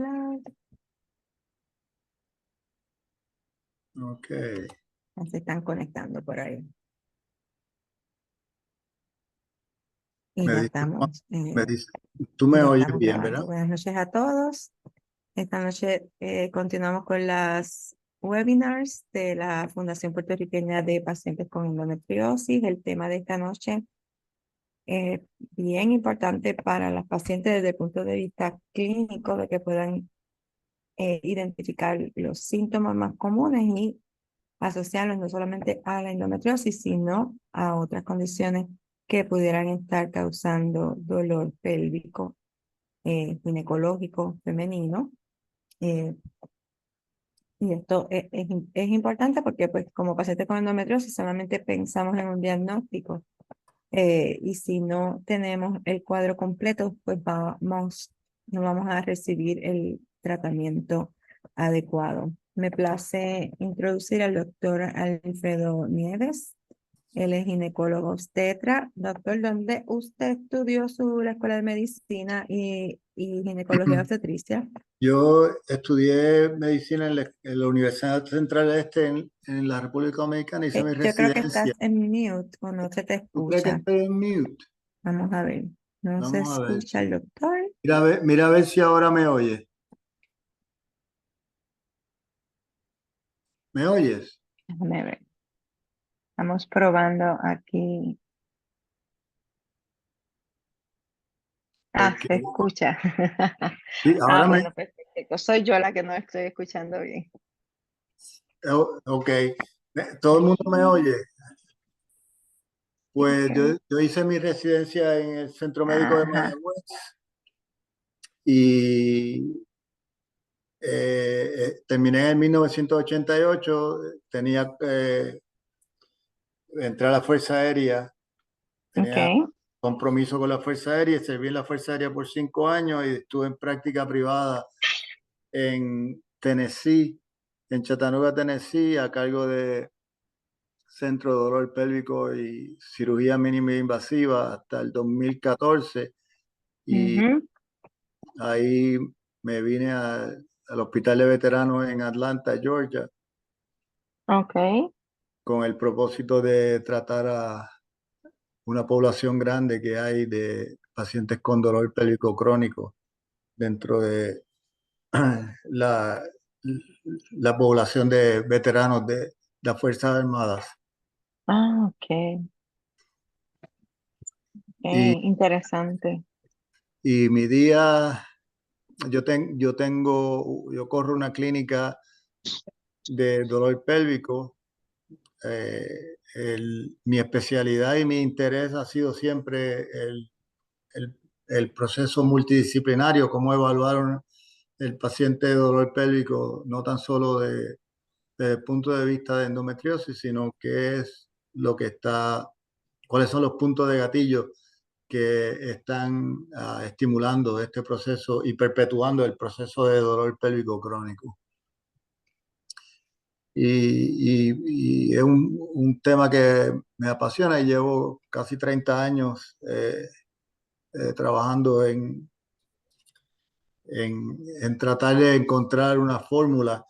slide. Ok. Se están conectando por ahí. Y Me ya dice, estamos. me dice, tú me Ya oyes estamos bien, grabando. ¿verdad? Buenas noches a todos. Esta noche continuamos con las webinars de la Fundación Puertorriqueña de Pacientes con Endometriosis. El tema de esta noche es bien importante para las pacientes desde el punto de vista clínico, de que puedan identificar los síntomas más comunes y asociarlos no solamente a la endometriosis, sino a otras condiciones que pudieran estar causando dolor pélvico, ginecológico, femenino. eh, y esto es importante porque, pues, como paciente con endometriosis, solamente pensamos en un diagnóstico. Y si no tenemos el cuadro completo, pues no vamos a recibir el tratamiento adecuado. Me place introducir al doctor Alfredo Nieves. Él es ginecólogo obstetra. Doctor, ¿dónde usted estudió la escuela de medicina y ginecología obstetricia? Yo estudié medicina en la Universidad Central Este en la República Dominicana, hice mi Yo creo que residencia. estás en mute o no se te ¿Tú crees que escucha. estoy en mute? Vamos a ver. No se Vamos a ver. escucha el doctor. Mira a ver si ahora me oyes. ¿Me oyes? Déjame ver. Estamos probando aquí. Ok. Se escucha. Sí, ahora Bueno, perfecto. Soy yo la que no estoy escuchando bien. ok. ¿Todo el mundo me oye? Pues Ok. yo hice mi residencia en el Centro Médico de Ajá. Mayagüez y terminé en 1988. Entré a la Fuerza Aérea, tenía Ok. compromiso con la Fuerza Aérea, serví en la Fuerza Aérea por 5 años y estuve en práctica privada en Tennessee, en Chattanooga, Tennessee, a cargo de Centro de Dolor Pélvico y Cirugía Mínima Invasiva hasta el 2014 y Ujú. ahí me vine al Hospital de Veteranos en Atlanta, Georgia, Ok. con el propósito de tratar a una población grande que hay de pacientes con dolor pélvico crónico dentro de la, la población de veteranos de las Fuerzas Armadas. Ok. Y, Interesante. y mi día, yo corro una clínica de dolor pélvico. Mi especialidad y mi interés ha sido siempre el, el proceso multidisciplinario, cómo evaluar el paciente de dolor pélvico, no tan solo desde el punto de vista de endometriosis, sino qué es lo que cuáles son los puntos de gatillo que están estimulando este proceso y perpetuando el proceso de dolor pélvico crónico. Y es un tema que me apasiona y llevo casi 30 años trabajando en tratar de encontrar una fórmula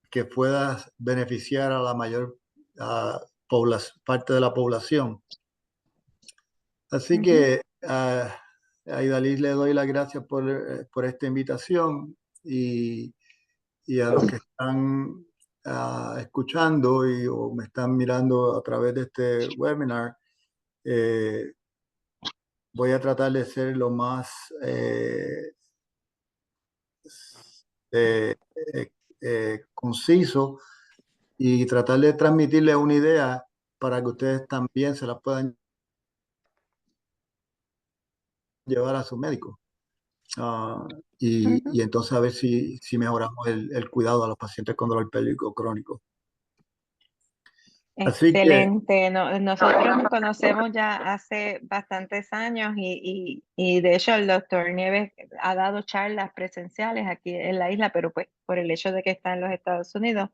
que pueda beneficiar a la mayor parte de la población. Así Ujú. que a Idalí le doy las gracias por esta invitación y a los que están escuchando o me están mirando a través de este webinar. eh, Voy a tratar de ser lo más eh, conciso y tratar de transmitirles una idea para que ustedes también se la puedan llevar a su médico. Ujú. Y entonces a ver si mejoramos el cuidado a los pacientes con dolor pélvico crónico. Así que Excelente. Nosotros nos conocemos ya hace bastantes años y de hecho el doctor Nieves ha dado charlas presenciales aquí en la isla, pero pues por el hecho de que está en los Estados Unidos.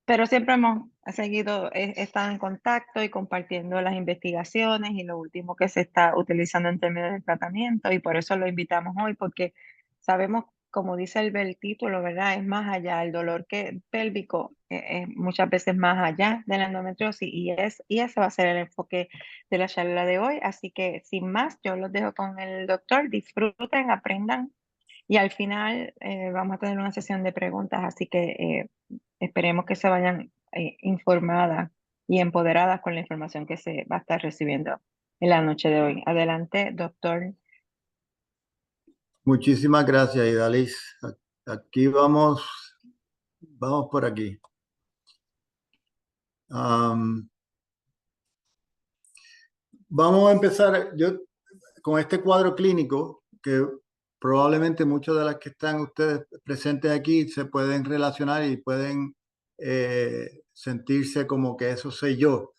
Pero siempre hemos seguido, estado en contacto y compartiendo las investigaciones y lo último que se está utilizando en términos de tratamiento y por eso lo invitamos hoy porque sabemos como dice el título, ¿verdad? Es más allá, el dolor pélvico es muchas veces más allá de la endometriosis y ese va a ser el enfoque de la charla de hoy. Así que sin más, yo los dejo con el doctor, disfruten, aprendan y al final vamos a tener una sesión de preguntas, así que esperemos que se vayan informadas y empoderadas con la información que se va a estar recibiendo en la noche de hoy. Adelante, doctor. Muchísimas gracias, Idalis. Aquí vamos por aquí. Am, Vamos a empezar con este cuadro clínico que probablemente muchos de las que están ustedes presentes aquí se pueden relacionar y pueden sentirse como que eso soy yo.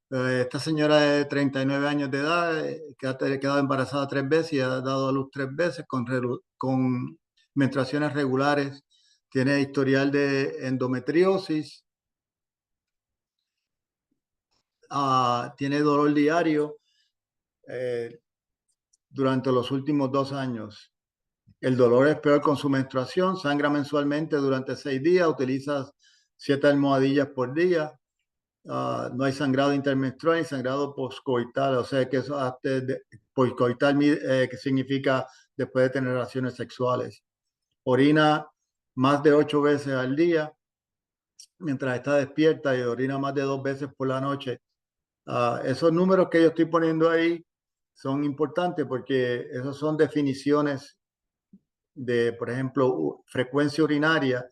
Esta señora de 39 años de edad que ha quedado embarazada 3 veces y ha dado a luz 3 veces con menstruaciones regulares. Tiene historial de endometriosis, tiene dolor diario eh, durante los últimos 2 años. El dolor es peor con su menstruación, sangra mensualmente durante 6 días, utiliza 7 almohadillas por día. No hay sangrado intermenstrual ni sangrado poscoital, o sea que eso poscoital que significa después de tener relaciones sexuales. Orina más de 8 veces al día mientras está despierta y orina más de 2 veces por la noche. Esos números que yo estoy poniendo ahí son importantes porque esos son definiciones de, por ejemplo, frecuencia urinaria.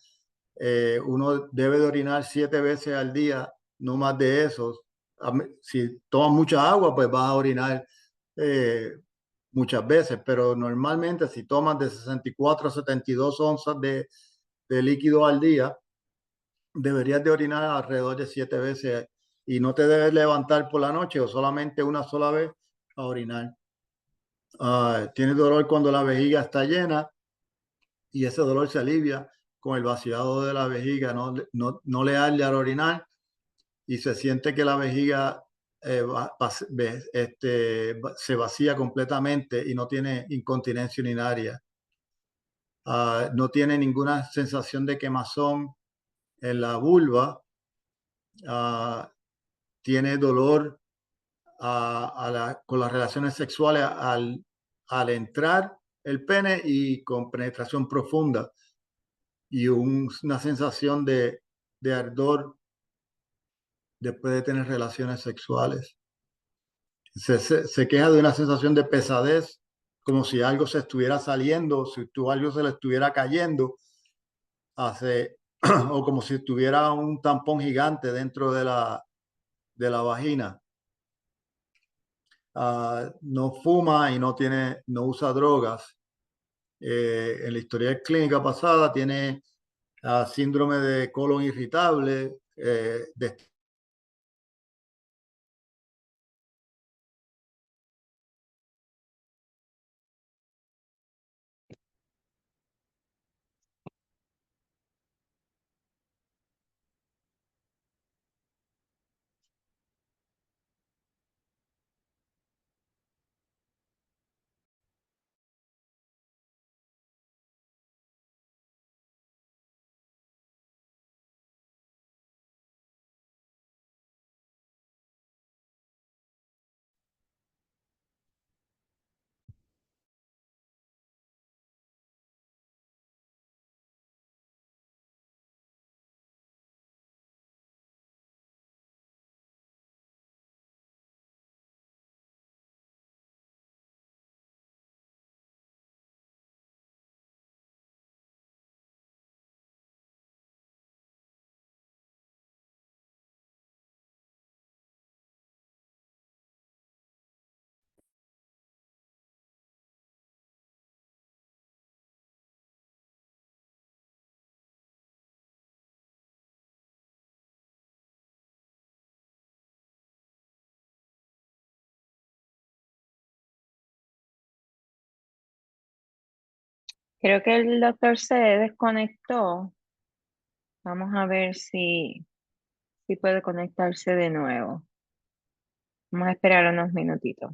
Uno debe de orinar 7 veces al día, no más de eso. Si tomas mucha agua, pues vas a orinar eh, muchas veces, pero normalmente si tomas de 64 a 72 onzas de líquido al día, deberías de orinar alrededor de 7 veces y no te debes levantar por la noche o solamente una sola vez a orinar. Tienes dolor cuando la vejiga está llena y ese dolor se alivia con el vaciado de la vejiga, no le arde al orinar y se siente que la vejiga se vacía completamente y no tiene incontinencia urinaria. No tiene ninguna sensación de quemazón en la vulva. Ah, Tiene dolor con las relaciones sexuales al entrar el pene y con penetración profunda y una sensación de ardor después de tener relaciones sexuales. Se queja de una sensación de pesadez, como si algo se estuviera saliendo, si algo se le estuviera cayendo, hace, o como si tuviera un tampón gigante dentro de la vagina. No fuma y no usa drogas. En la historia clínica pasada tiene síndrome de colon irritable, Creo que el doctor se desconectó. Vamos a ver si puede conectarse de nuevo. Vamos a esperar unos minutitos.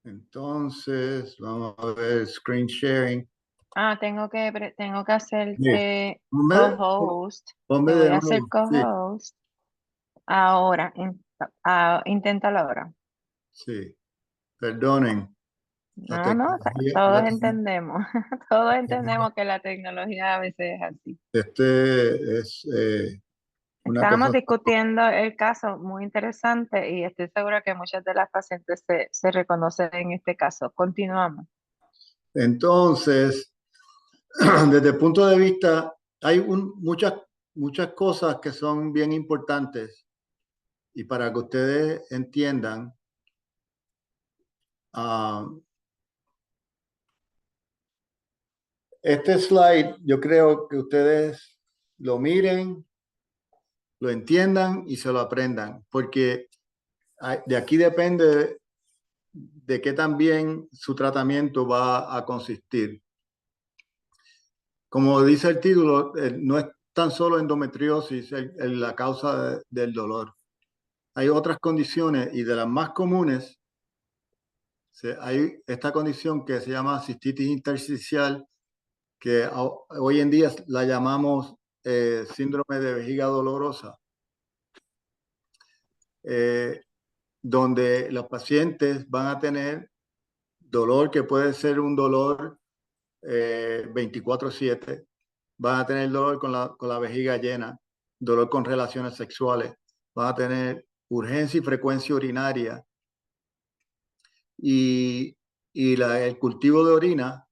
Entonces, vamos a ver screen sharing. Ah, tengo que Sí. hacerte Ponme, co-host. ponme Te de voy a hacer nuevo. Sí, co-host ahora. Inténtalo ahora. sí. Perdonen. La No, no, tecnología, todos entendemos. Todos entendemos que la tecnología a veces es así. este es una Estábamos cosa. discutiendo el caso muy interesante y estoy segura que muchas de las pacientes se reconocen en este caso. Continuamos. Entonces, desde el punto de vista, hay muchas cosas que son bien importantes y para que ustedes entiendan, ah, este slide yo creo que ustedes lo miren, lo entiendan y se lo aprendan, porque de aquí depende de qué también su tratamiento va a consistir. Como dice el título, no es tan solo endometriosis la causa del dolor. Hay otras condiciones y de las más comunes hay esta condición que se llama cistitis intersticial, que hoy en día la llamamos síndrome de vejiga dolorosa, eh, donde los pacientes van a tener dolor que puede ser un dolor 24/7, van a tener dolor con la vejiga llena, dolor con relaciones sexuales, van a tener urgencia y frecuencia urinaria y, el cultivo de orina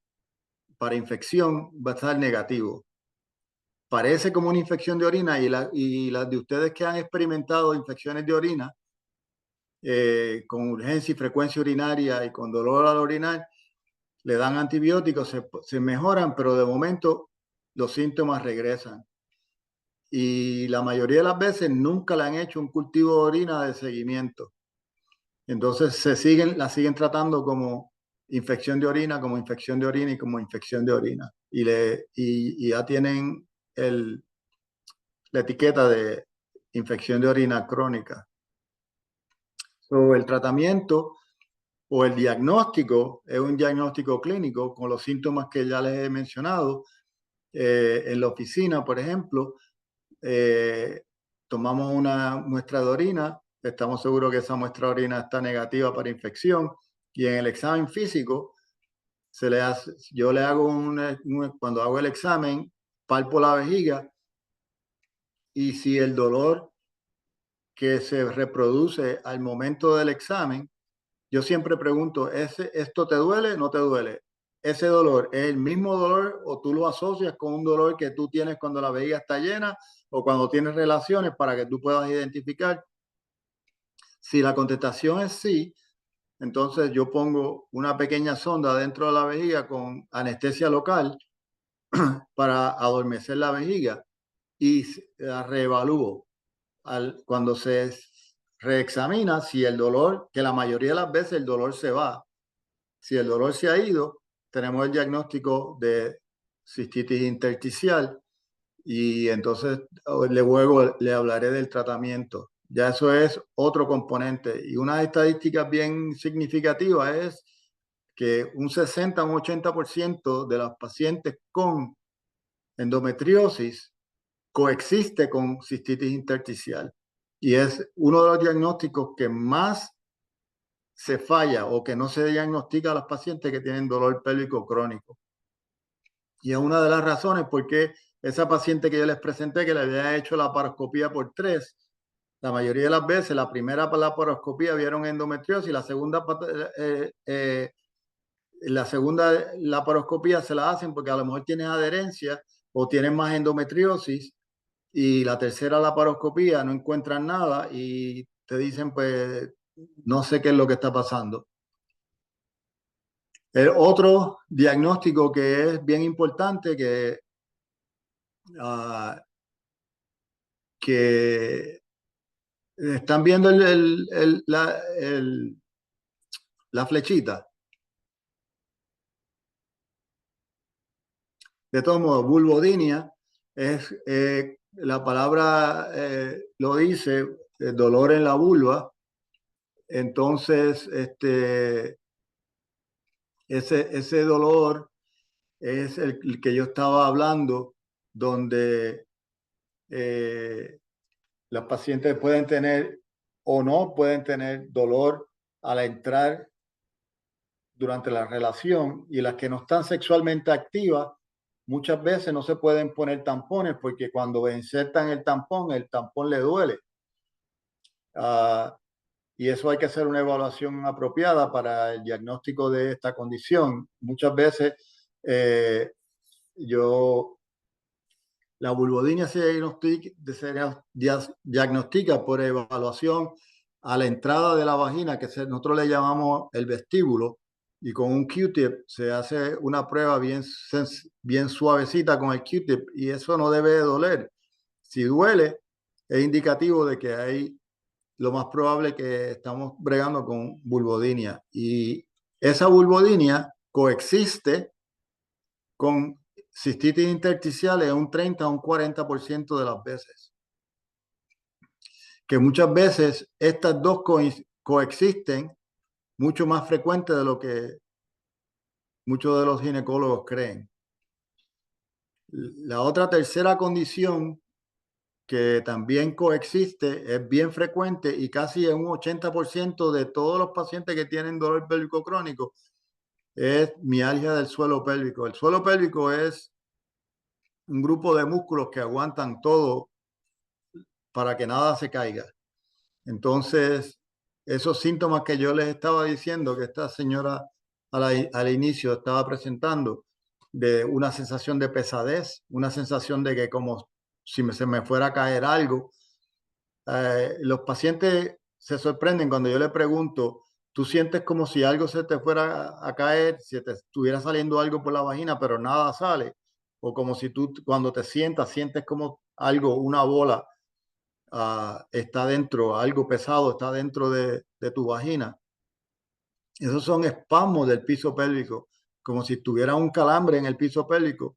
para infección va a estar negativo. Parece como una infección de orina y las de ustedes que han experimentado infecciones de orina con urgencia y frecuencia urinaria y con dolor al orinar, le dan antibióticos, se mejoran, pero de momento los síntomas regresan. Y la mayoría de las veces nunca le han hecho un cultivo de orina de seguimiento. Entonces la siguen tratando como infección de orina, como infección de orina y como infección de orina. Y ya tienen la etiqueta de infección de orina crónica. So, el tratamiento o el diagnóstico es un diagnóstico clínico con los síntomas que ya les he mencionado. En la oficina, por ejemplo, eh, tomamos una muestra de orina, estamos seguros que esa muestra de orina está negativa para infección y en el examen físico yo le hago cuando hago el examen, palpo la vejiga y si el dolor que se reproduce al momento del examen, yo siempre pregunto, ¿esto te duele o no te duele? ¿Ese dolor es el mismo dolor o tú lo asocias con un dolor que tú tienes cuando la vejiga está llena o cuando tienes relaciones para que tú puedas identificar? Si la contestación es sí, entonces yo pongo una pequeña sonda dentro de la vejiga con anestesia local para adormecer la vejiga y la reevalúo cuando se reexamina si el dolor, que la mayoría de las veces el dolor se va, si el dolor se ha ido, tenemos el diagnóstico de cistitis intersticial y entonces luego le hablaré del tratamiento. Ya eso es otro componente. Y una estadística bien significativa es que un 60 o un 80% de las pacientes con endometriosis coexiste con cistitis intersticial. Y es uno de los diagnósticos que más se falla o que no se diagnostica a las pacientes que tienen dolor pélvico crónico. Y es una de las razones por qué esa paciente que yo les presenté, que le había hecho la laparoscopía por 3, la mayoría de las veces, la primera laparoscopía vieron endometriosis, la segunda laparoscopía se la hacen porque a lo mejor tienes adherencia o tienes más endometriosis y la tercera laparoscopía no encuentran nada y te dicen, pues, no sé qué es lo que está pasando. El otro diagnóstico que es bien importante, uh, que están viendo la flechita. De todos modos, vulvodinia es, la palabra lo dice, dolor en la vulva. Entonces, ese dolor es el que yo estaba hablando, donde las pacientes pueden tener o no pueden tener dolor al entrar durante la relación, y las que no están sexualmente activas muchas veces no se pueden poner tampones porque cuando insertan el tampón le duele. Y eso hay que hacer una evaluación apropiada para el diagnóstico de esta condición. Muchas veces yo la vulvodinia diagnostica por evaluación a la entrada de la vagina, que nosotros le llamamos el vestíbulo, y con un Q-tip se hace una prueba bien suavecita con el Q-tip, y eso no debe de doler. Si duele, es indicativo de que hay lo más probable que estamos bregando con vulvodinia. Y esa vulvodinia coexiste con cistitis intersticiales en un 30 a un 40% de las veces. Que muchas veces estas dos coexisten mucho más frecuente de lo que muchos de los ginecólogos creen. La otra tercera condición que también coexiste es bien frecuente y casi en un 80% de todos los pacientes que tienen dolor pélvico crónico es mialgia del suelo pélvico. El suelo pélvico es un grupo de músculos que aguantan todo para que nada se caiga. Entonces, esos síntomas que yo les estaba diciendo, que esta señora al inicio estaba presentando, de una sensación de pesadez, una sensación de que como si se me fuera a caer algo, los pacientes se sorprenden cuando yo le pregunto, tú sientes como si algo se te fuera a caer, si te estuviera saliendo algo por la vagina, pero nada sale, o como si tú cuando te sientas sientes como algo, una bola está dentro, algo pesado está dentro de tu vagina. Esos son espasmos del piso pélvico, como si tuviera un calambre en el piso pélvico.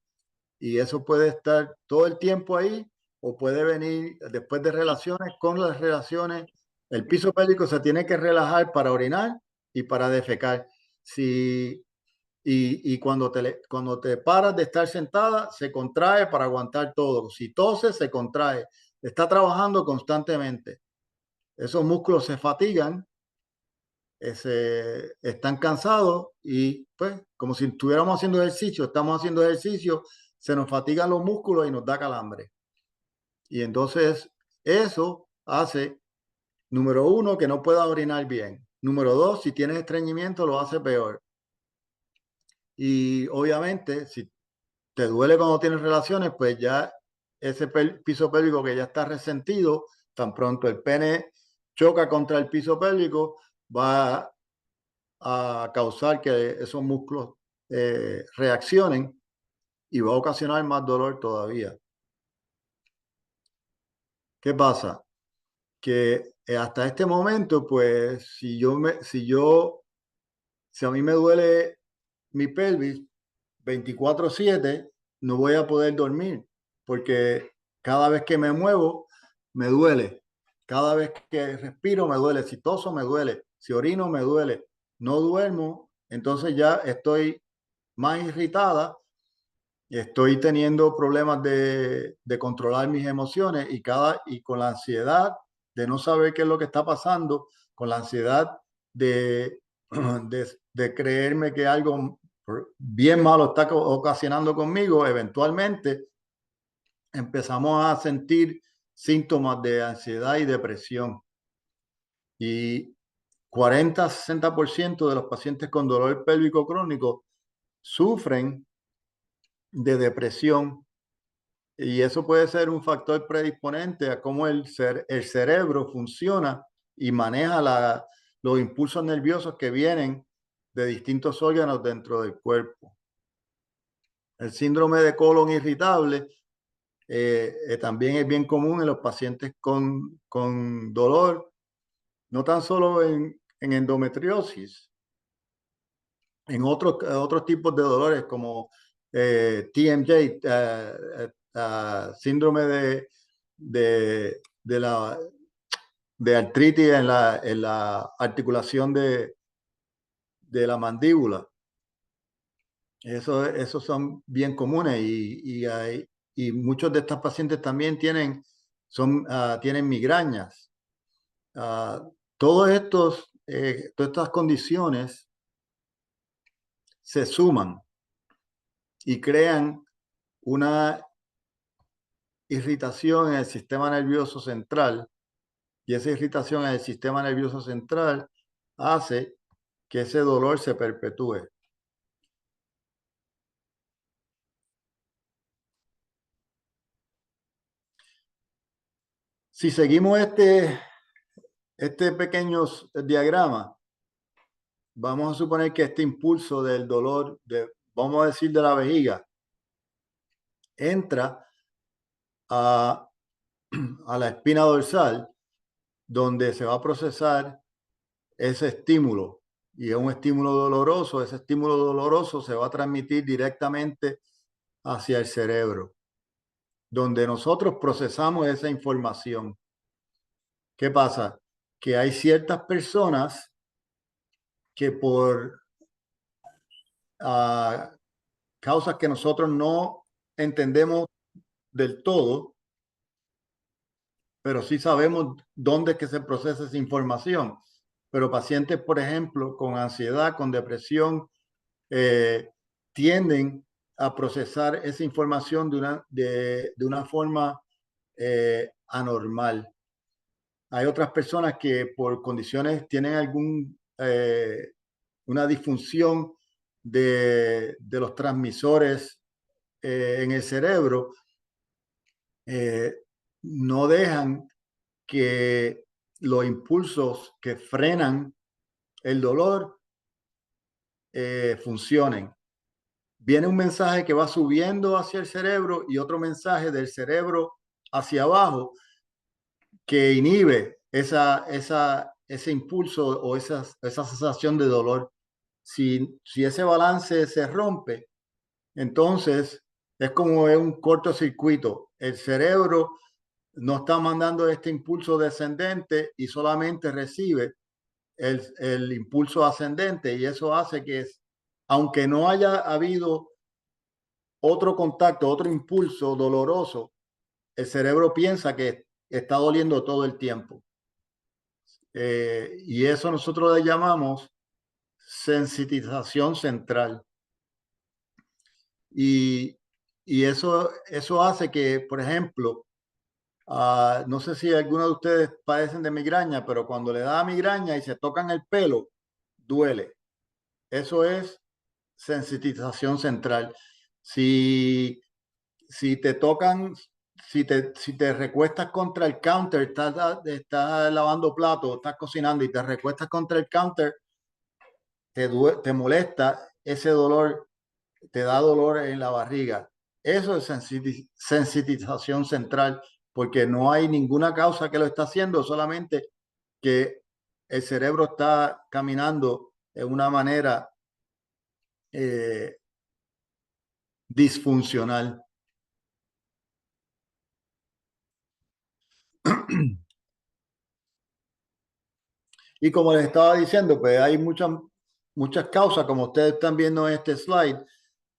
Y eso puede estar todo el tiempo ahí o puede venir después de relaciones. Con las relaciones, el piso pélvico se tiene que relajar para orinar y para defecar. Si, y cuando te paras de estar sentada, se contrae para aguantar todo. Si toses, se contrae. Está trabajando constantemente. Esos músculos se fatigan, están cansados y pues como si estuviéramos haciendo ejercicio, estamos haciendo ejercicio, se nos fatigan los músculos y nos da calambre. Y entonces eso hace, número uno, que no pueda orinar bien. Número dos, si tienes estreñimiento, lo hace peor. Y obviamente, si te duele cuando tienes relaciones, pues ya ese piso pélvico que ya está resentido, tan pronto el pene choca contra el piso pélvico, va a causar que esos músculos reaccionen y va a ocasionar más dolor todavía. ¿Qué pasa? Que hasta este momento, pues, si a mí me duele mi pelvis 24/7, no voy a poder dormir porque cada vez que me muevo, me duele. Cada vez que respiro, me duele. Si toso, me duele. Si orino, me duele. No duermo, entonces ya estoy más irritada, estoy teniendo problemas de controlar mis emociones y con la ansiedad de no saber qué es lo que está pasando, con la ansiedad de, de creerme que algo bien malo está ocasionando conmigo, eventualmente empezamos a sentir síntomas de ansiedad y depresión. Y 40-60% de los pacientes con dolor pélvico crónico sufren de depresión, y eso puede ser un factor predisponente a cómo el cerebro funciona y maneja los impulsos nerviosos que vienen de distintos órganos dentro del cuerpo. El síndrome de colon irritable también es bien común en los pacientes con dolor, no tan solo en endometriosis, en otros tipos de dolores como TMJ, síndrome de la de artritis en la articulación de la mandíbula. Esos son bien comunes y muchos de estos pacientes también tienen migrañas. Ah, todas estas condiciones se suman y crean una irritación en el sistema nervioso central, y esa irritación en el sistema nervioso central hace que ese dolor se perpetúe. Si seguimos este pequeño diagrama, vamos a suponer que este impulso del dolor, vamos a decir de la vejiga, entra a, a la espina dorsal, donde se va a procesar ese estímulo. Y es un estímulo doloroso. Ese estímulo doloroso se va a transmitir directamente hacia el cerebro, donde nosotros procesamos esa información. ¿Qué pasa? Que hay ciertas personas que por causas que nosotros no entendemos del todo, pero sí sabemos dónde es que se procesa esa información. Pero pacientes, por ejemplo, con ansiedad, con depresión, tienden a procesar esa información de una forma anormal. Hay otras personas que por condiciones tienen una disfunción de los transmisores en el cerebro, no dejan que los impulsos que frenan el dolor funcionen. Viene un mensaje que va subiendo hacia el cerebro y otro mensaje del cerebro hacia abajo que inhibe ese impulso o esa sensación de dolor. Si ese balance se rompe, entonces es como un cortocircuito. El cerebro no está mandando este impulso descendente y solamente recibe el impulso ascendente, y eso hace que, aunque no haya habido otro contacto, otro impulso doloroso, el cerebro piensa que está doliendo todo el tiempo. Y eso nosotros le llamamos sensitización central. Y, y eso hace que, por ejemplo, no sé si algunos de ustedes padecen de migraña, pero cuando le da migraña y se tocan el pelo, duele. Eso es sensitización central. Si, si te tocan, si te recuestas contra el counter, estás lavando platos, estás cocinando y te recuestas contra el counter, te molesta ese dolor, te da dolor en la barriga. Eso es sensitización central, porque no hay ninguna causa que lo está haciendo, solamente que el cerebro está caminando de una manera eh, disfuncional. Y como les estaba diciendo, pues hay muchas causas, como ustedes están viendo en este slide,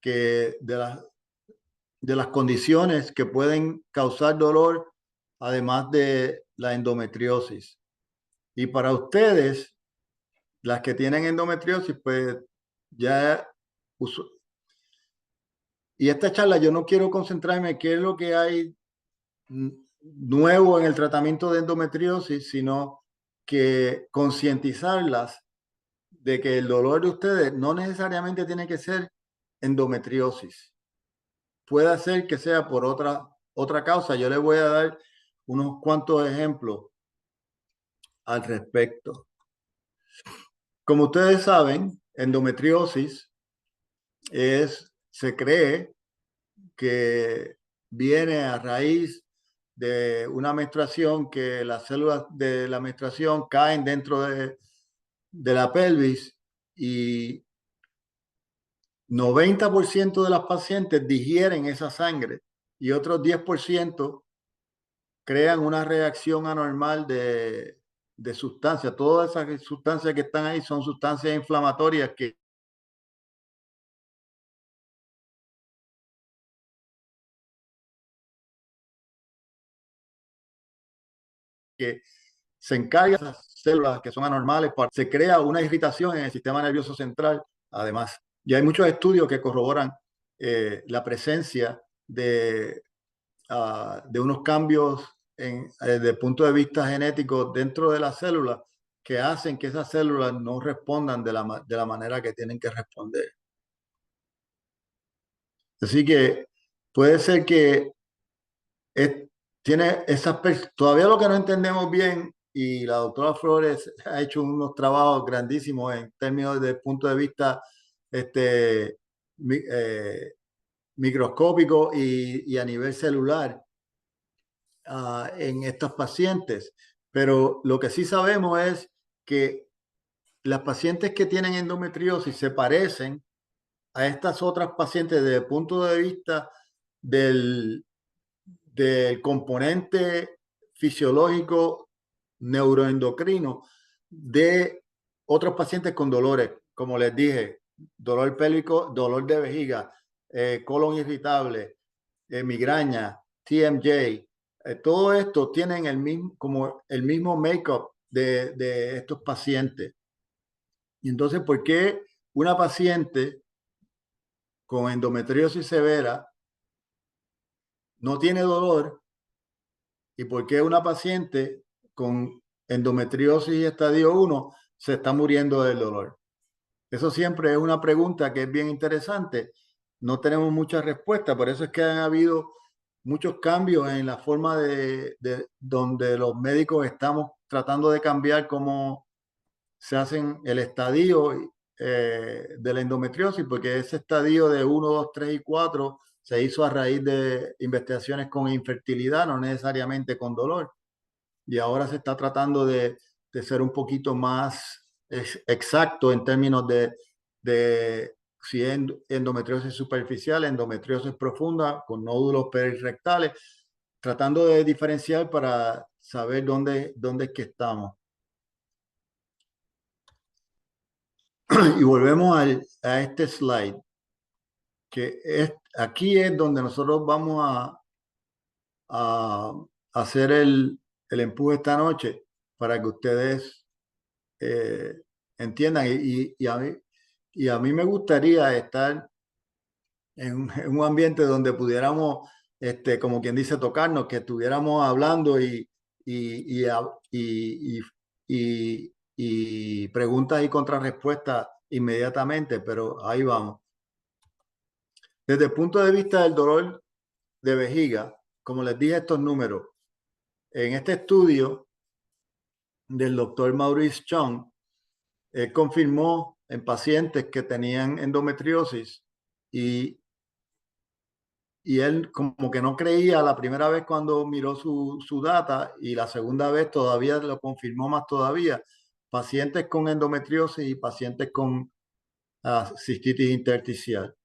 que de las condiciones que pueden causar dolor, además de la endometriosis. Y para ustedes, las que tienen endometriosis, pues ya y esta charla yo no quiero concentrarme en qué es lo que hay nuevo en el tratamiento de endometriosis, sino que concientizarlas de que el dolor de ustedes no necesariamente tiene que ser endometriosis. Puede ser que sea por otra causa. Yo les voy a dar unos cuantos ejemplos al respecto. Como ustedes saben, endometriosis se cree que viene a raíz de una menstruación, que las células de la menstruación caen dentro de la pelvis, y 90% de las pacientes digieren esa sangre y otros 10% crean una reacción anormal de sustancias. Todas esas sustancias que están ahí son sustancias inflamatorias que que se encarga de esas células que son anormales, se crea una irritación en el sistema nervioso central, además. Y hay muchos estudios que corroboran la presencia de unos cambios desde el punto de vista genético dentro de las células que hacen que esas células no respondan de la manera que tienen que responder. Así que puede ser que es- tiene esas todavía lo que no entendemos bien, y la doctora Flores ha hecho unos trabajos grandísimos en términos del punto de vista este, mi- eh, microscópico y a nivel celular en estos pacientes. Pero lo que sí sabemos es que las pacientes que tienen endometriosis se parecen a estas otras pacientes desde el punto de vista del, del componente fisiológico neuroendocrino de otros pacientes con dolores, como les dije, dolor pélvico, dolor de vejiga, colon irritable, migraña, TMJ, todo esto tienen como el mismo make-up de estos pacientes. Y entonces, ¿por qué una paciente con endometriosis severa no tiene dolor? ¿Y por qué una paciente con endometriosis estadio 1 se está muriendo del dolor? Eso siempre es una pregunta que es bien interesante. No tenemos mucha respuesta, por eso es que han habido muchos cambios en la forma de donde los médicos estamos tratando de cambiar cómo se hacen el estadio de la endometriosis, porque ese estadio de 1, 2, 3 y 4 se hizo a raíz de investigaciones con infertilidad, no necesariamente con dolor. Y ahora se está tratando de ser un poquito más exacto en términos de si es endometriosis superficial, endometriosis profunda, con nódulos perirectales, tratando de diferenciar para saber dónde es que estamos. Y volvemos a este slide, que aquí es donde nosotros vamos a hacer el empuje esta noche para que ustedes eh, entiendan. Y a mí me gustaría estar en un ambiente donde pudiéramos, como quien dice, tocarnos, que estuviéramos hablando y, y, y, y preguntas y contrarrespuestas inmediatamente, pero ahí vamos. Desde el punto de vista del dolor de vejiga, como les dije estos números, en este estudio del doctor Maurice Chung, él confirmó en pacientes que tenían endometriosis y, y él como que no creía la primera vez cuando miró su data, y la segunda vez todavía lo confirmó más todavía. Pacientes con endometriosis y pacientes con cistitis intersticial.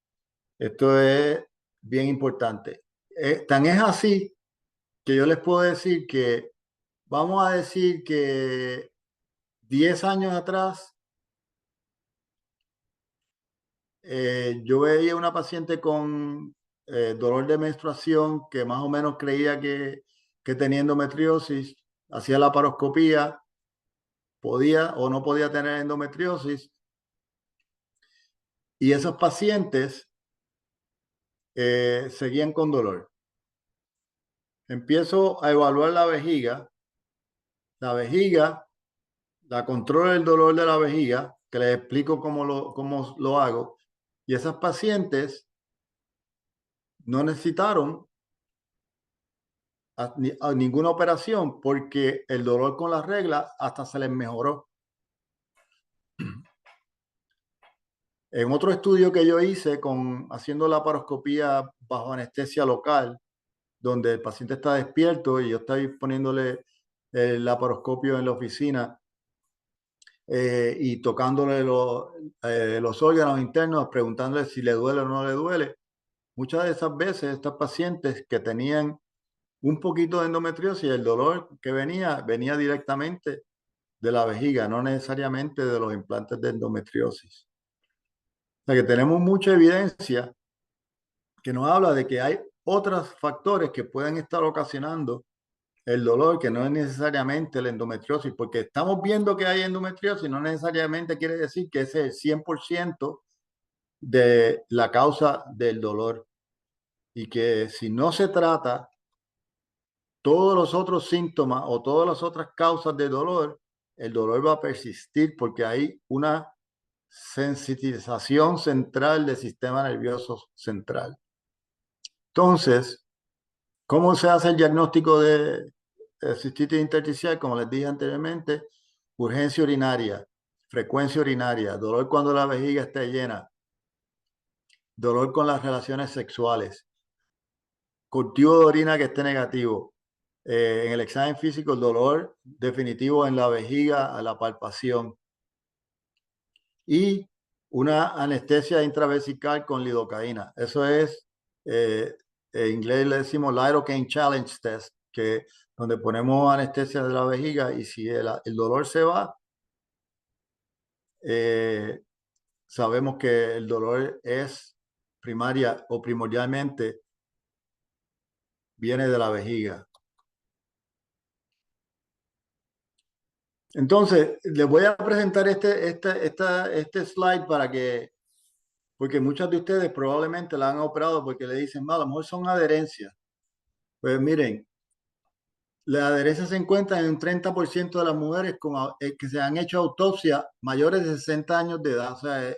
Esto es bien importante. Tan es así que yo les puedo decir que, vamos a decir que 10 años atrás, yo veía una paciente con dolor de menstruación que más o menos creía que tenía endometriosis, hacía la laparoscopía, podía o no podía tener endometriosis, y esos pacientes seguían con dolor. Empiezo a evaluar la vejiga, la controlo el dolor de la vejiga, que les explico cómo lo hago, y esas pacientes no necesitaron a ninguna operación porque el dolor con la regla hasta se les mejoró. En otro estudio que yo hice haciendo la laparoscopía bajo anestesia local, donde el paciente está despierto y yo estoy poniéndole el laparoscopio en la oficina y tocándole los órganos internos, preguntándole si le duele o no le duele. Muchas de esas veces estas pacientes que tenían un poquito de endometriosis, el dolor que venía directamente de la vejiga, no necesariamente de los implantes de endometriosis. O sea que tenemos mucha evidencia que nos habla de que hay otros factores que pueden estar ocasionando el dolor, que no es necesariamente la endometriosis, porque estamos viendo que hay endometriosis, no necesariamente quiere decir que ese es el 100% de la causa del dolor y que si no se trata todos los otros síntomas o todas las otras causas de dolor, el dolor va a persistir porque hay una sensitización central del sistema nervioso central. Entonces, ¿cómo se hace el diagnóstico de cistitis intersticial? Como les dije anteriormente, urgencia urinaria, frecuencia urinaria, dolor cuando la vejiga esté llena, dolor con las relaciones sexuales, cultivo de orina que esté negativo. En el examen físico, el dolor definitivo en la vejiga, a la palpación y una anestesia intravesical con lidocaína. Eso es, en inglés le decimos Lidocaine Challenge Test, que donde ponemos anestesia de la vejiga y si el dolor se va, eh, sabemos que el dolor es primaria o primordialmente viene de la vejiga. Entonces, les voy a presentar este slide para que, porque muchos de ustedes probablemente la han operado porque le dicen, a lo mejor son adherencias. Pues miren, la adherencia se encuentra en un 30% de las mujeres que se han hecho autopsia mayores de 60 años de edad. O sea,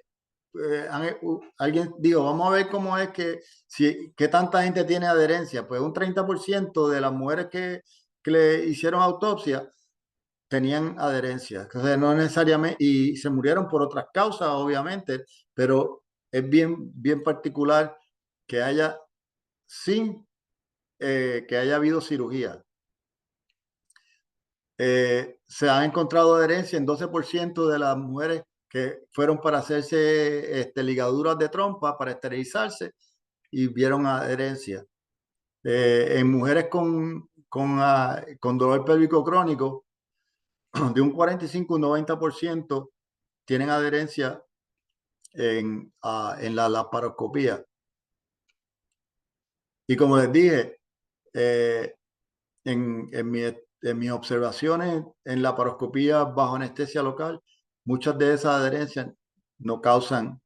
alguien dijo, vamos a ver cómo es qué tanta gente tiene adherencia. Pues un 30% de las mujeres que le hicieron autopsia tenían adherencia. O sea, no necesariamente, y se murieron por otras causas, obviamente, pero es bien particular que haya, sin que haya habido cirugía. Se ha encontrado adherencia en 12% de las mujeres que fueron para hacerse ligaduras de trompa, para esterilizarse, y vieron adherencia. En mujeres con dolor pélvico crónico, de un 45 un 90% tienen adherencia en la laparoscopía. Y como les dije, eh, en mis observaciones en laparoscopía bajo anestesia local, muchas de esas adherencias no causan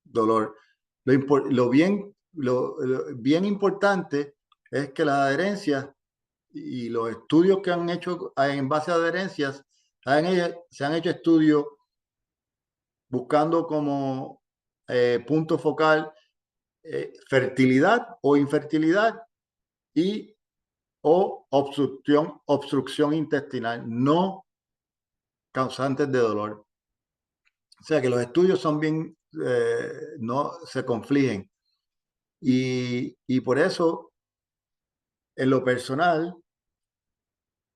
dolor. Lo bien importante es que las adherencias y los estudios que han hecho en base a adherencias, se han hecho estudios buscando como punto focal fertilidad o infertilidad y o obstrucción intestinal, no causantes de dolor. O sea que los estudios son no se confligen. Y por eso, en lo personal,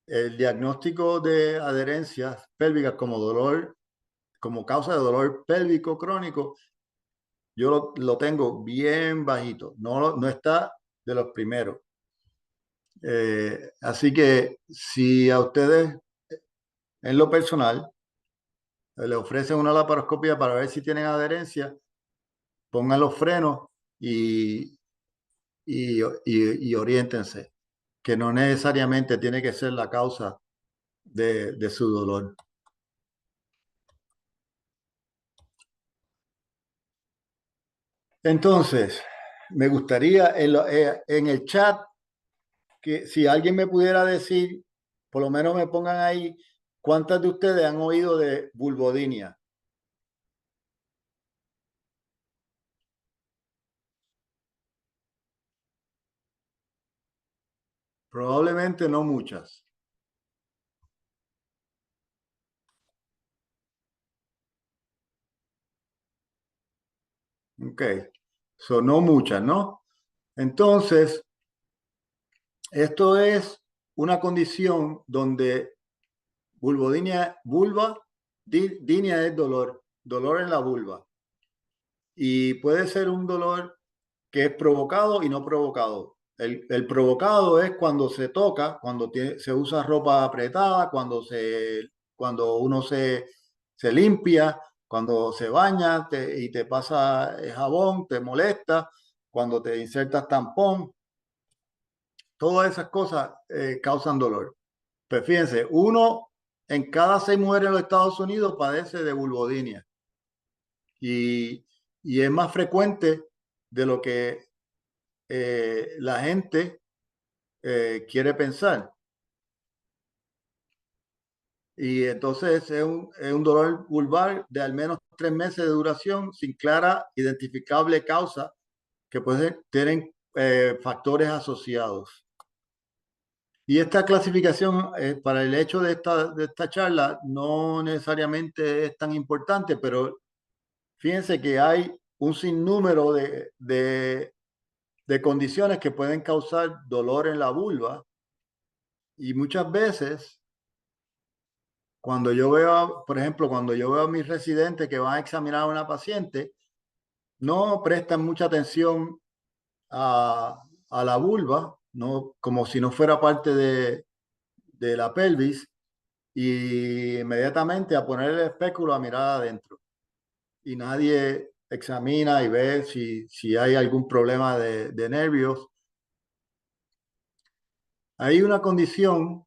el diagnóstico de adherencias pélvicas como dolor, como causa de dolor pélvico crónico, yo lo tengo bien bajito, no está de los primeros. Así que si a ustedes en lo personal le ofrecen una laparoscopia para ver si tienen adherencia, pongan los frenos y oriéntense, que no necesariamente tiene que ser la causa de su dolor. Entonces, me gustaría en el chat que si alguien me pudiera decir, por lo menos me pongan ahí, ¿cuántas de ustedes han oído de vulvodinia? Probablemente no muchas. Ok, son no muchas, ¿no? Entonces, esto es una condición donde dinia es dolor en la vulva. Y puede ser un dolor que es provocado y no provocado. El provocado es cuando se toca, se usa ropa apretada, cuando uno se limpia, cuando se baña y te pasa jabón, te molesta, cuando te insertas tampón. todas esas cosas causan dolor. Pues fíjense, 1 en cada 6 mujeres en los Estados Unidos padece de vulvodynia y, y es más frecuente de lo que la gente quiere pensar. Y entonces es un dolor vulvar de al menos 3 meses de duración sin clara identificable causa que pueden tener factores asociados. Y esta clasificación para el hecho de esta charla no necesariamente es tan importante, pero fíjense que hay un sinnúmero de condiciones que pueden causar dolor en la vulva y muchas veces cuando yo veo, por ejemplo, cuando yo veo a mis residentes que van a examinar a una paciente, no prestan mucha atención a la vulva, no, como si no fuera parte de la pelvis, y inmediatamente a poner el espéculo a mirar adentro. Y nadie examina y ve si hay algún problema de nervios. Hay una condición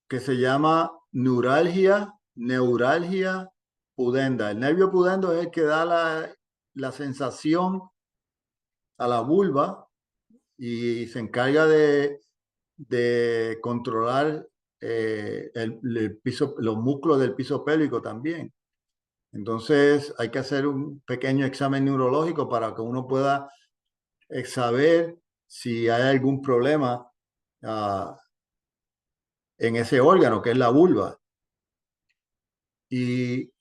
que se llama neuralgia pudenda. El nervio pudendo es el que da la sensación a la vulva y se encarga de controlar el piso, los músculos del piso pélvico también. Entonces hay que hacer un pequeño examen neurológico para que uno pueda saber si hay algún problema en ese órgano que es la vulva. Y,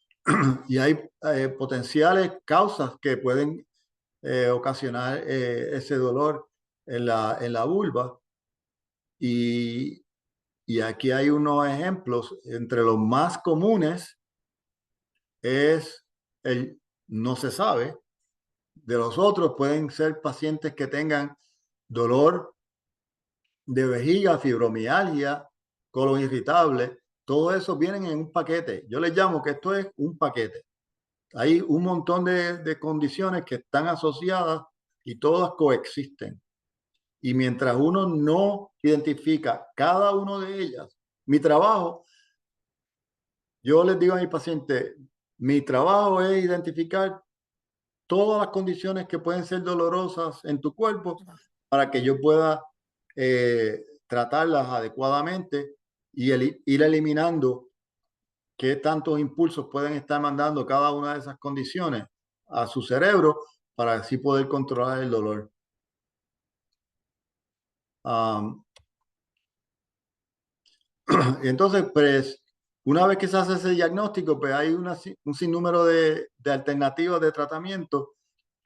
y hay potenciales causas que pueden ocasionar ese dolor en la vulva. Y aquí hay unos ejemplos. Entre los más comunes es el no se sabe. De los otros pueden ser pacientes que tengan dolor de vejiga, fibromialgia, colon irritable. Todo eso vienen en un paquete. Yo les llamo que esto es un paquete. Hay un montón de condiciones que están asociadas y todas coexisten. Y mientras uno no identifica cada una de ellas, mi trabajo, yo les digo a mis pacientes, mi trabajo es identificar todas las condiciones que pueden ser dolorosas en tu cuerpo para que yo pueda tratarlas adecuadamente y ir eliminando qué tantos impulsos pueden estar mandando cada una de esas condiciones a su cerebro para así poder controlar el dolor. Y entonces, pues, una vez que se hace ese diagnóstico, pues hay un sinnúmero de alternativas de tratamiento.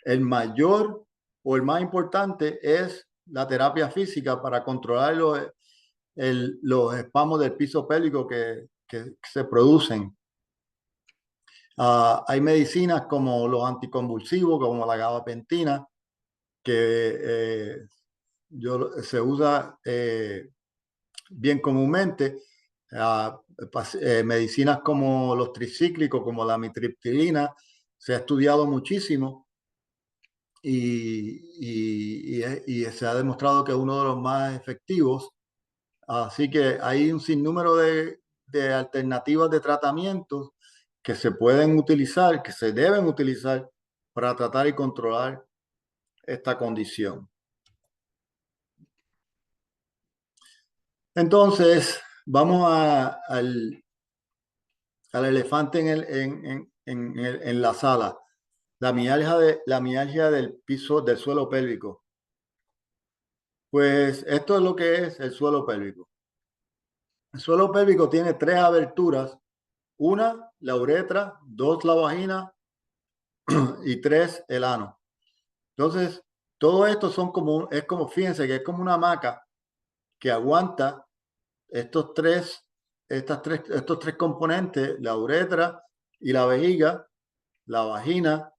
El mayor o el más importante es la terapia física para controlar los espasmos del piso pélvico que se producen. Hay medicinas como los anticonvulsivos, como la gabapentina, que se usa bien comúnmente. Medicinas como los tricíclicos, como la amitriptilina, se ha estudiado muchísimo y se ha demostrado que es uno de los más efectivos. Así que hay un sinnúmero de alternativas de tratamientos que se pueden utilizar, que se deben utilizar para tratar y controlar esta condición. Entonces, vamos al elefante en la sala, la mialgia del piso del suelo pélvico. Pues esto es lo que es el suelo pélvico. El suelo pélvico tiene 3 aberturas: 1, la uretra; 2, la vagina; y 3, el ano. Entonces, todo esto fíjense que es como una hamaca que aguanta estos tres componentes: la uretra y la vejiga, la vagina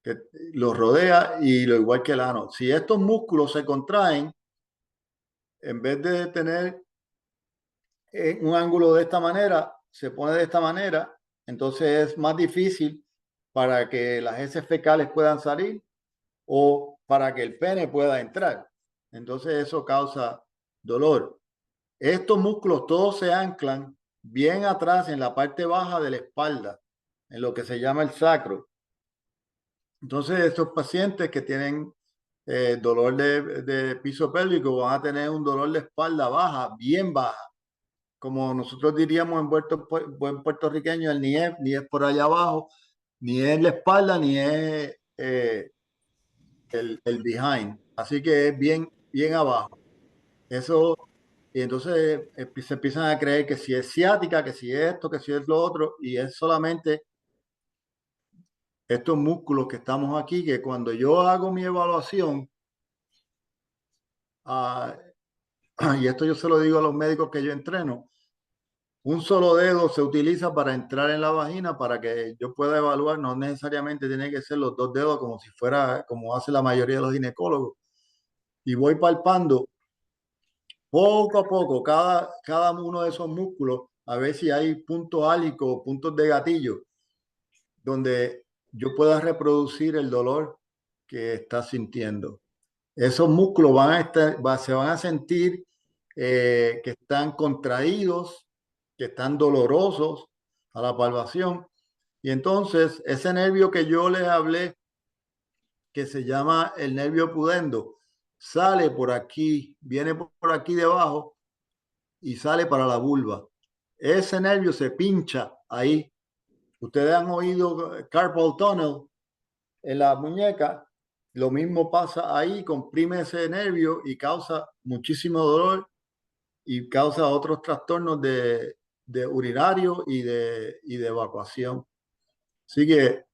que los rodea y lo igual que el ano. Si estos músculos se contraen, en vez de tener un ángulo de esta manera, se pone de esta manera, entonces es más difícil para que las heces fecales puedan salir o para que el pene pueda entrar. Entonces eso causa dolor. Estos músculos todos se anclan bien atrás en la parte baja de la espalda, en lo que se llama el sacro. Entonces, estos pacientes que tienen dolor de piso pélvico van a tener un dolor de espalda baja, bien baja. Como nosotros diríamos en buen puertorriqueño, el ni es por allá abajo, ni es la espalda, ni es el behind. Así que es bien, bien abajo. Eso, y entonces se empiezan a creer que si es ciática, que si es esto, que si es lo otro, y es solamente estos músculos que estamos aquí, que cuando yo hago mi evaluación, ah, y esto yo se lo digo a los médicos que yo entreno, un solo dedo se utiliza para entrar en la vagina para que yo pueda evaluar, no necesariamente tiene que ser los dos dedos como si fuera, como hace la mayoría de los ginecólogos. Y voy palpando poco a poco cada uno de esos músculos a ver si hay puntos álicos, puntos de gatillo, donde yo pueda reproducir el dolor que estás sintiendo. Esos músculos se van a sentir que están contraídos, que están dolorosos a la palpación. Y entonces ese nervio que yo les hablé, que se llama el nervio pudendo, sale por aquí, viene por aquí debajo y sale para la vulva. Ese nervio se pincha ahí. Ustedes han oído carpal tunnel en la muñeca, lo mismo pasa ahí, comprime ese nervio y causa muchísimo dolor y causa otros trastornos de urinario y de evacuación. Así que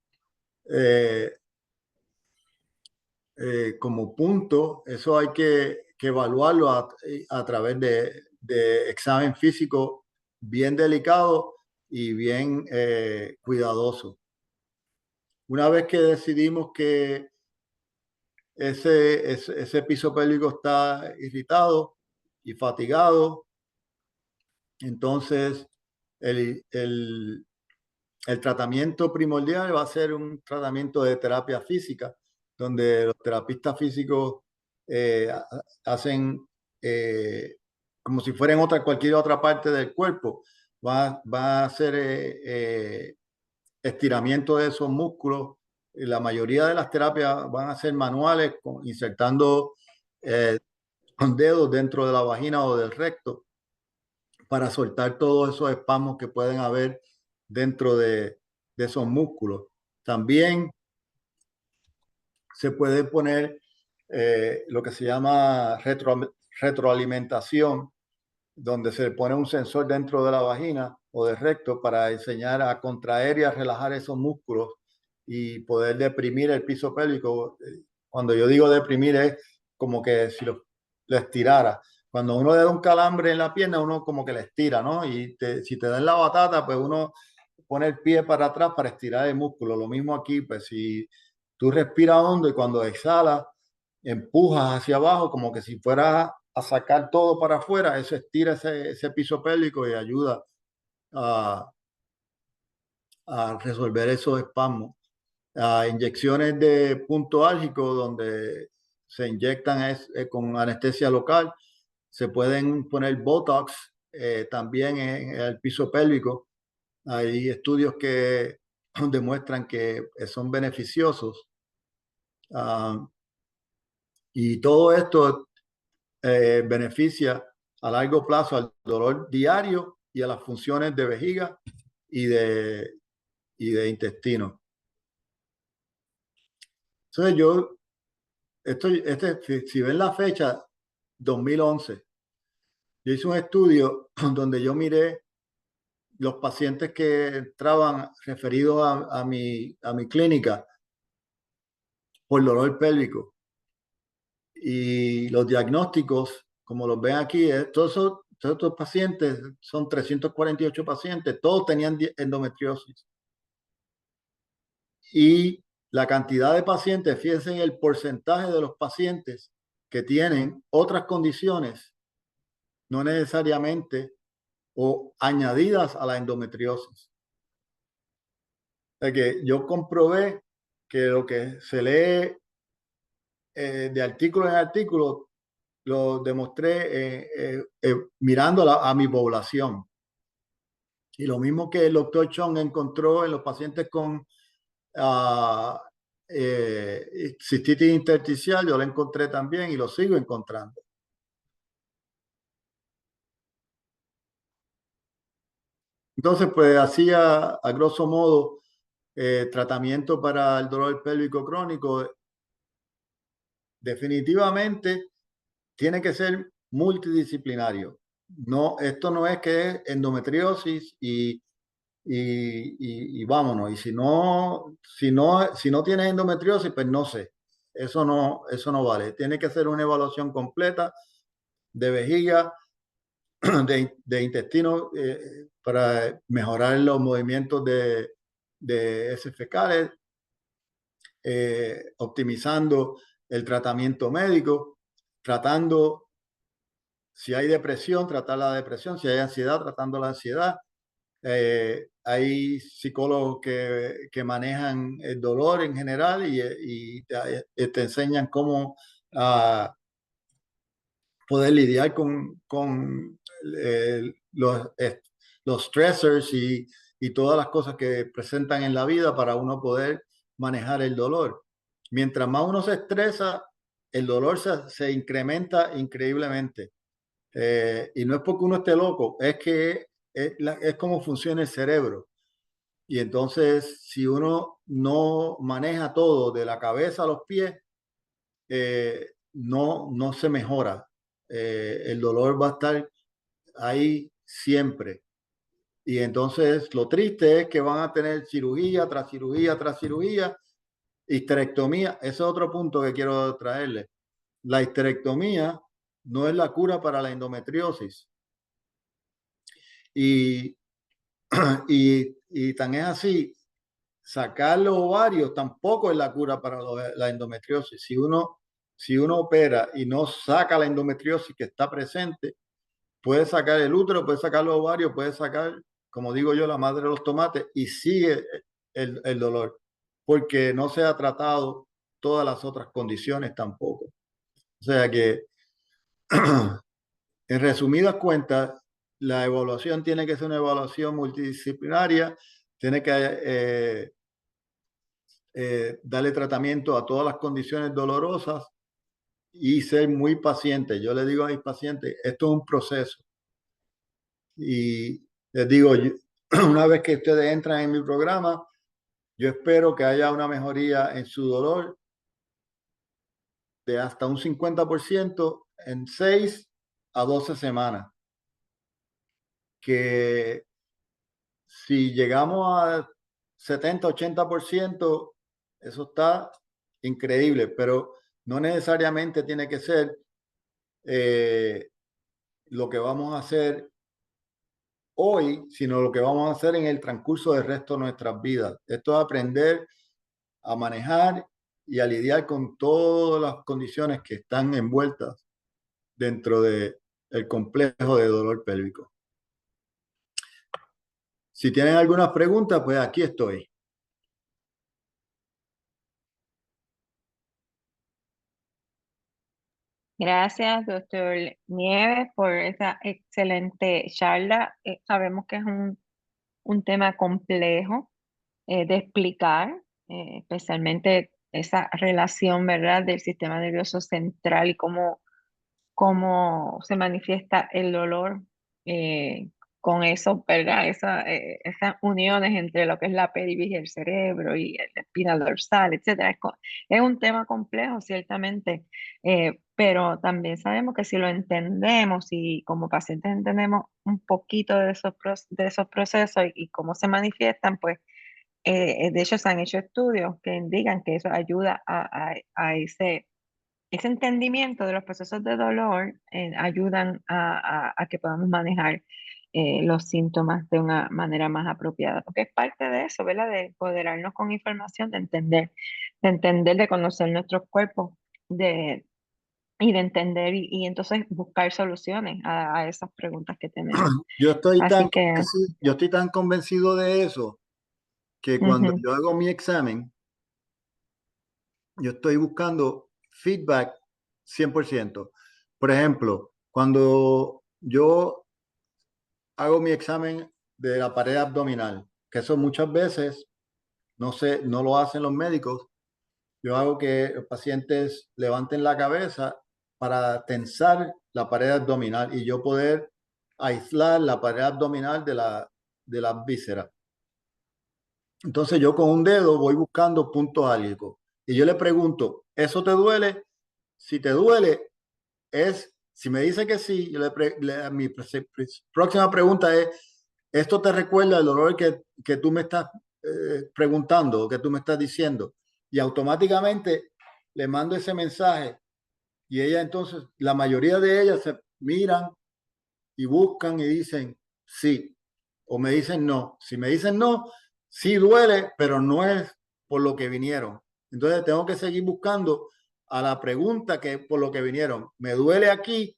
eh, como punto, eso hay que evaluarlo a través de examen físico bien delicado y bien cuidadoso. Una vez que decidimos que ese piso pélvico está irritado y fatigado, entonces el, el, el tratamiento primordial va a ser un tratamiento de terapia física, donde los terapistas físicos hacen como si fuera en cualquier otra parte del cuerpo. Va a hacer estiramiento de esos músculos. La mayoría de las terapias van a ser manuales, insertando eh, con dedos dentro de la vagina o del recto para soltar todos esos espasmos que pueden haber dentro de esos músculos. También se puede poner lo que se llama retroalimentación, donde se pone un sensor dentro de la vagina o del recto para enseñar a contraer y a relajar esos músculos y poder deprimir el piso pélvico. Cuando yo digo deprimir es como que si lo estirara. Cuando uno le da un calambre en la pierna, uno como que le estira, ¿no? Y si te dan la batata, pues uno pone el pie para atrás para estirar el músculo. Lo mismo aquí, pues si tú respiras hondo y cuando exhalas, empujas hacia abajo como que si fueras a sacar todo para afuera, eso estira ese piso pélvico y ayuda a, a resolver esos espasmos. Inyecciones de punto álgico donde se inyectan con anestesia local. Se pueden poner Botox también en el piso pélvico. Hay estudios que demuestran que son beneficiosos. Uh, y todo esto beneficia a largo plazo al dolor diario y a las funciones de vejiga y de intestino. Entonces si ven la fecha, 2011, yo hice un estudio donde yo miré los pacientes que entraban referidos a mi clínica por dolor pélvico y los diagnósticos, como los ven aquí, todos estos pacientes, son 348 pacientes, todos tenían endometriosis. Y la cantidad de pacientes, fíjense en el porcentaje de los pacientes que tienen otras condiciones, no necesariamente o añadidas a la endometriosis. Es que yo comprobé que lo que se lee de artículo en artículo lo demostré mirando a mi población. Y lo mismo que el doctor Chong encontró en los pacientes con cistitis intersticial, yo lo encontré también y lo sigo encontrando. Entonces, pues hacía a grosso modo tratamiento para el dolor pélvico crónico. Definitivamente tiene que ser multidisciplinario. No, esto no es que es endometriosis y vámonos. Y si no tienes endometriosis, pues no sé. Eso no vale. Tiene que ser una evaluación completa de vejiga, de intestino, para mejorar los movimientos de heces fecales, optimizando el tratamiento médico, tratando, si hay depresión, tratar la depresión, si hay ansiedad, tratando la ansiedad. Hay psicólogos que manejan el dolor en general y te enseñan cómo poder lidiar con los stressors y todas las cosas que presentan en la vida para uno poder manejar el dolor. Mientras más uno se estresa, el dolor se incrementa increíblemente. Y no es porque uno esté loco, es que es como funciona el cerebro. Y entonces, si uno no maneja todo de la cabeza a los pies, no se mejora. El dolor va a estar ahí siempre. Y entonces lo triste es que van a tener cirugía tras cirugía tras cirugía, histerectomía. Ese es otro punto que quiero traerle. La histerectomía no es la cura para la endometriosis. Y, y tan es así, sacar los ovarios tampoco es la cura para la endometriosis. Si uno opera y no saca la endometriosis que está presente, puede sacar el útero, puede sacar los ovarios, puede sacar, como digo yo, la madre de los tomates y sigue el dolor, porque no se ha tratado todas las otras condiciones tampoco. O sea que, en resumidas cuentas, la evaluación tiene que ser una evaluación multidisciplinaria, tiene que darle tratamiento a todas las condiciones dolorosas y ser muy paciente. Yo le digo a mis pacientes, esto es un proceso. Y les digo, una vez que ustedes entran en mi programa, yo espero que haya una mejoría en su dolor de hasta un 50% en 6 a 12 semanas. Que si llegamos a 70-80%, eso está increíble, pero no necesariamente tiene que ser lo que vamos a hacer hoy, sino lo que vamos a hacer en el transcurso del resto de nuestras vidas. Esto es aprender a manejar y a lidiar con todas las condiciones que están envueltas dentro del complejo de dolor pélvico. Si tienen algunas preguntas, pues aquí estoy. Gracias, doctor Nieves, por esa excelente charla. Sabemos que es un tema complejo de explicar, especialmente esa relación, ¿verdad?, del sistema nervioso central y cómo se manifiesta el dolor eh, con eso, ¿verdad? Esas uniones entre lo que es la pelvis y el cerebro y la espina dorsal, etcétera. Es un tema complejo, ciertamente, pero también sabemos que si lo entendemos y como pacientes entendemos un poquito de de esos procesos y cómo se manifiestan, pues de hecho se han hecho estudios que indican que eso ayuda a ese entendimiento de los procesos de dolor ayudan a que podamos manejar los síntomas de una manera más apropiada, porque es parte de eso, ¿verdad? De empoderarnos con información, de conocer nuestros cuerpos, y de entender y entonces buscar soluciones a esas preguntas que tenemos. Así que, Yo estoy tan convencido de eso que cuando ujú, yo hago mi examen, yo estoy buscando feedback 100%. Por ejemplo, cuando yo hago mi examen de la pared abdominal, que eso muchas veces no sé, no lo hacen los médicos. Yo hago que los pacientes levanten la cabeza para tensar la pared abdominal y yo poder aislar la pared abdominal de las vísceras. Entonces yo con un dedo voy buscando puntos álgicos y yo le pregunto, ¿eso te duele? Si te duele, si me dice que sí, mi próxima pregunta es, ¿esto te recuerda el dolor que tú me estás preguntando o que tú me estás diciendo? Y automáticamente le mando ese mensaje y ella entonces, la mayoría de ellas se miran y buscan y dicen sí o me dicen no. Si me dicen no, sí duele, pero no es por lo que vinieron. Entonces tengo que seguir buscando a la pregunta que por lo que vinieron. ¿Me duele aquí?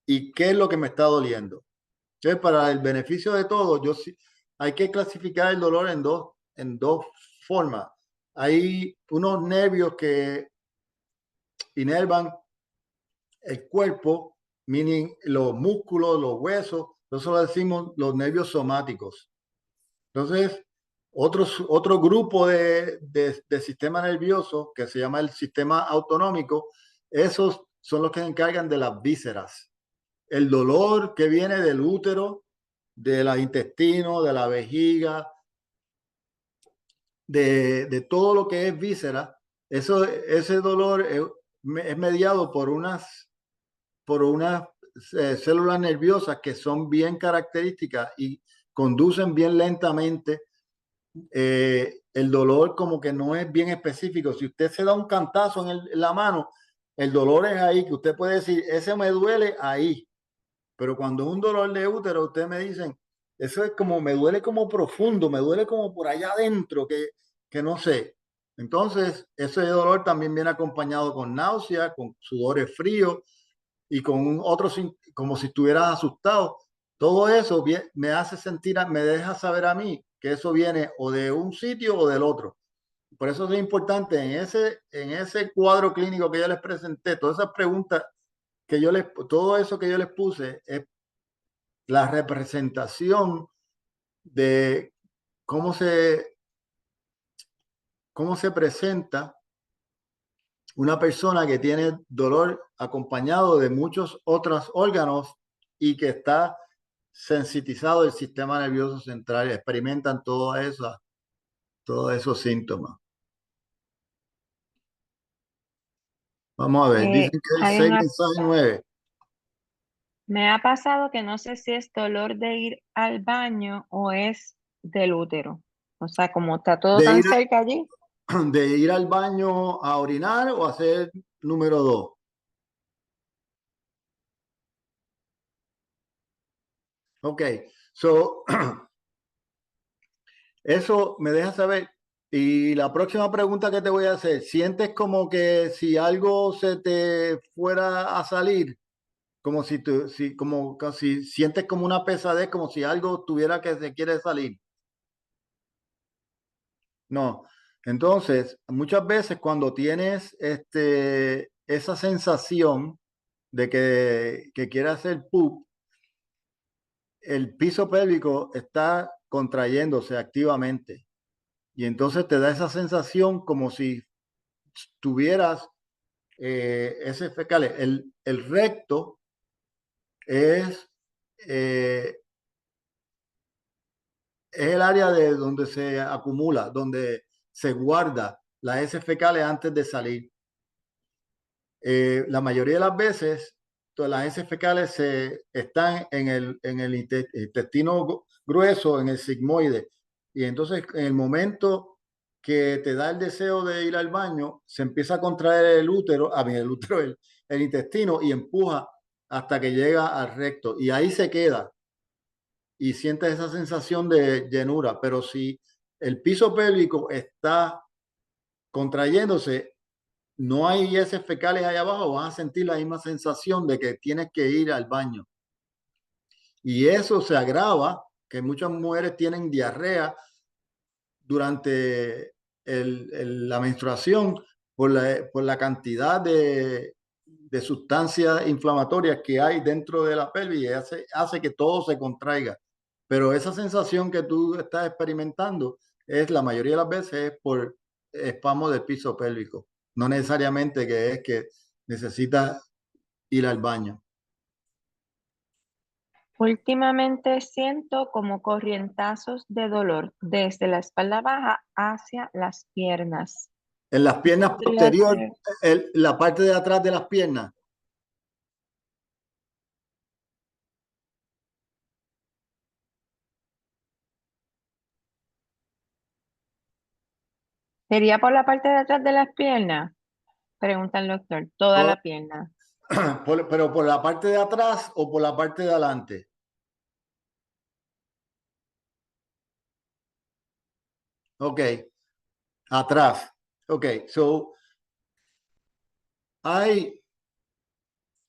¿Y qué es lo que me está doliendo? Entonces, para el beneficio de todos, hay que clasificar el dolor en dos formas. Hay unos nervios que inervan el cuerpo, meaning los músculos, los huesos, eso lo decimos los nervios somáticos. Entonces, otro grupo de sistema nervioso que se llama el sistema autonómico, esos son los que se encargan de las vísceras. El dolor que viene del útero, de los intestinos, de la vejiga, de todo lo que es víscera, ese dolor es mediado por unas células nerviosas que son bien características y conducen bien lentamente. El dolor como que no es bien específico. Si usted se da un cantazo en la mano, el dolor es ahí, que usted puede decir, ese me duele ahí. Pero cuando es un dolor de útero, ustedes me dicen, eso es como, me duele como profundo, me duele como por allá adentro, que no sé. Entonces, ese dolor también viene acompañado con náusea, con sudores fríos y con otros, como si estuvieras asustado. Todo eso me hace sentir, me deja saber a mí que eso viene o de un sitio o del otro. Por eso es importante en ese cuadro clínico que yo les presenté, todas esas preguntas todo eso que yo les puse es la representación de cómo se presenta una persona que tiene dolor acompañado de muchos otros órganos y que está sensitizado el sistema nervioso central, experimentan todos esos síntomas. Vamos a ver, dicen que es Hay 6 una, mensajes 9. me ha pasado que no sé si es dolor de ir al baño o es del útero. O sea, como está todo De tan ir, cerca allí. de ir al baño a orinar o hacer número 2. Ok, so eso me deja saber. Y la próxima pregunta que te voy a hacer, ¿sientes como que si algo se te fuera a salir? Como como casi sientes como una pesadez, como si algo tuviera que se quiere salir. No. Entonces, muchas veces cuando tienes esa sensación de que quiere hacer poop, el piso pélvico está contrayéndose activamente. Y entonces te da esa sensación como si tuvieras ese fecal. El recto es, eh, es el área de donde se acumula, donde se guarda las heces fecales antes de salir. La mayoría de las veces, todas las heces fecales están en el intestino grueso, en el sigmoide. Y entonces, en el momento que te da el deseo de ir al baño, se empieza a contraer el útero, el intestino y empuja hasta que llega al recto. Y ahí se queda y sientes esa sensación de llenura. Pero si el piso pélvico está contrayéndose, no hay heces fecales ahí abajo, vas a sentir la misma sensación de que tienes que ir al baño. Y eso se agrava, que muchas mujeres tienen diarrea durante la menstruación por la cantidad de sustancias inflamatorias que hay dentro de la pelvis y hace que todo se contraiga. Pero esa sensación que tú estás experimentando es la mayoría de las veces es por espasmo del piso pélvico. No necesariamente que es que necesitas ir al baño. Últimamente siento como corrientazos de dolor desde la espalda baja hacia las piernas. En las piernas Podría posterior, ser. la parte de atrás de las piernas. ¿Sería por la parte de atrás de las piernas? Pregunta el doctor. Toda Toda- la pierna. pero por la parte de atrás o por la parte de adelante. Ok, atrás. Ok, so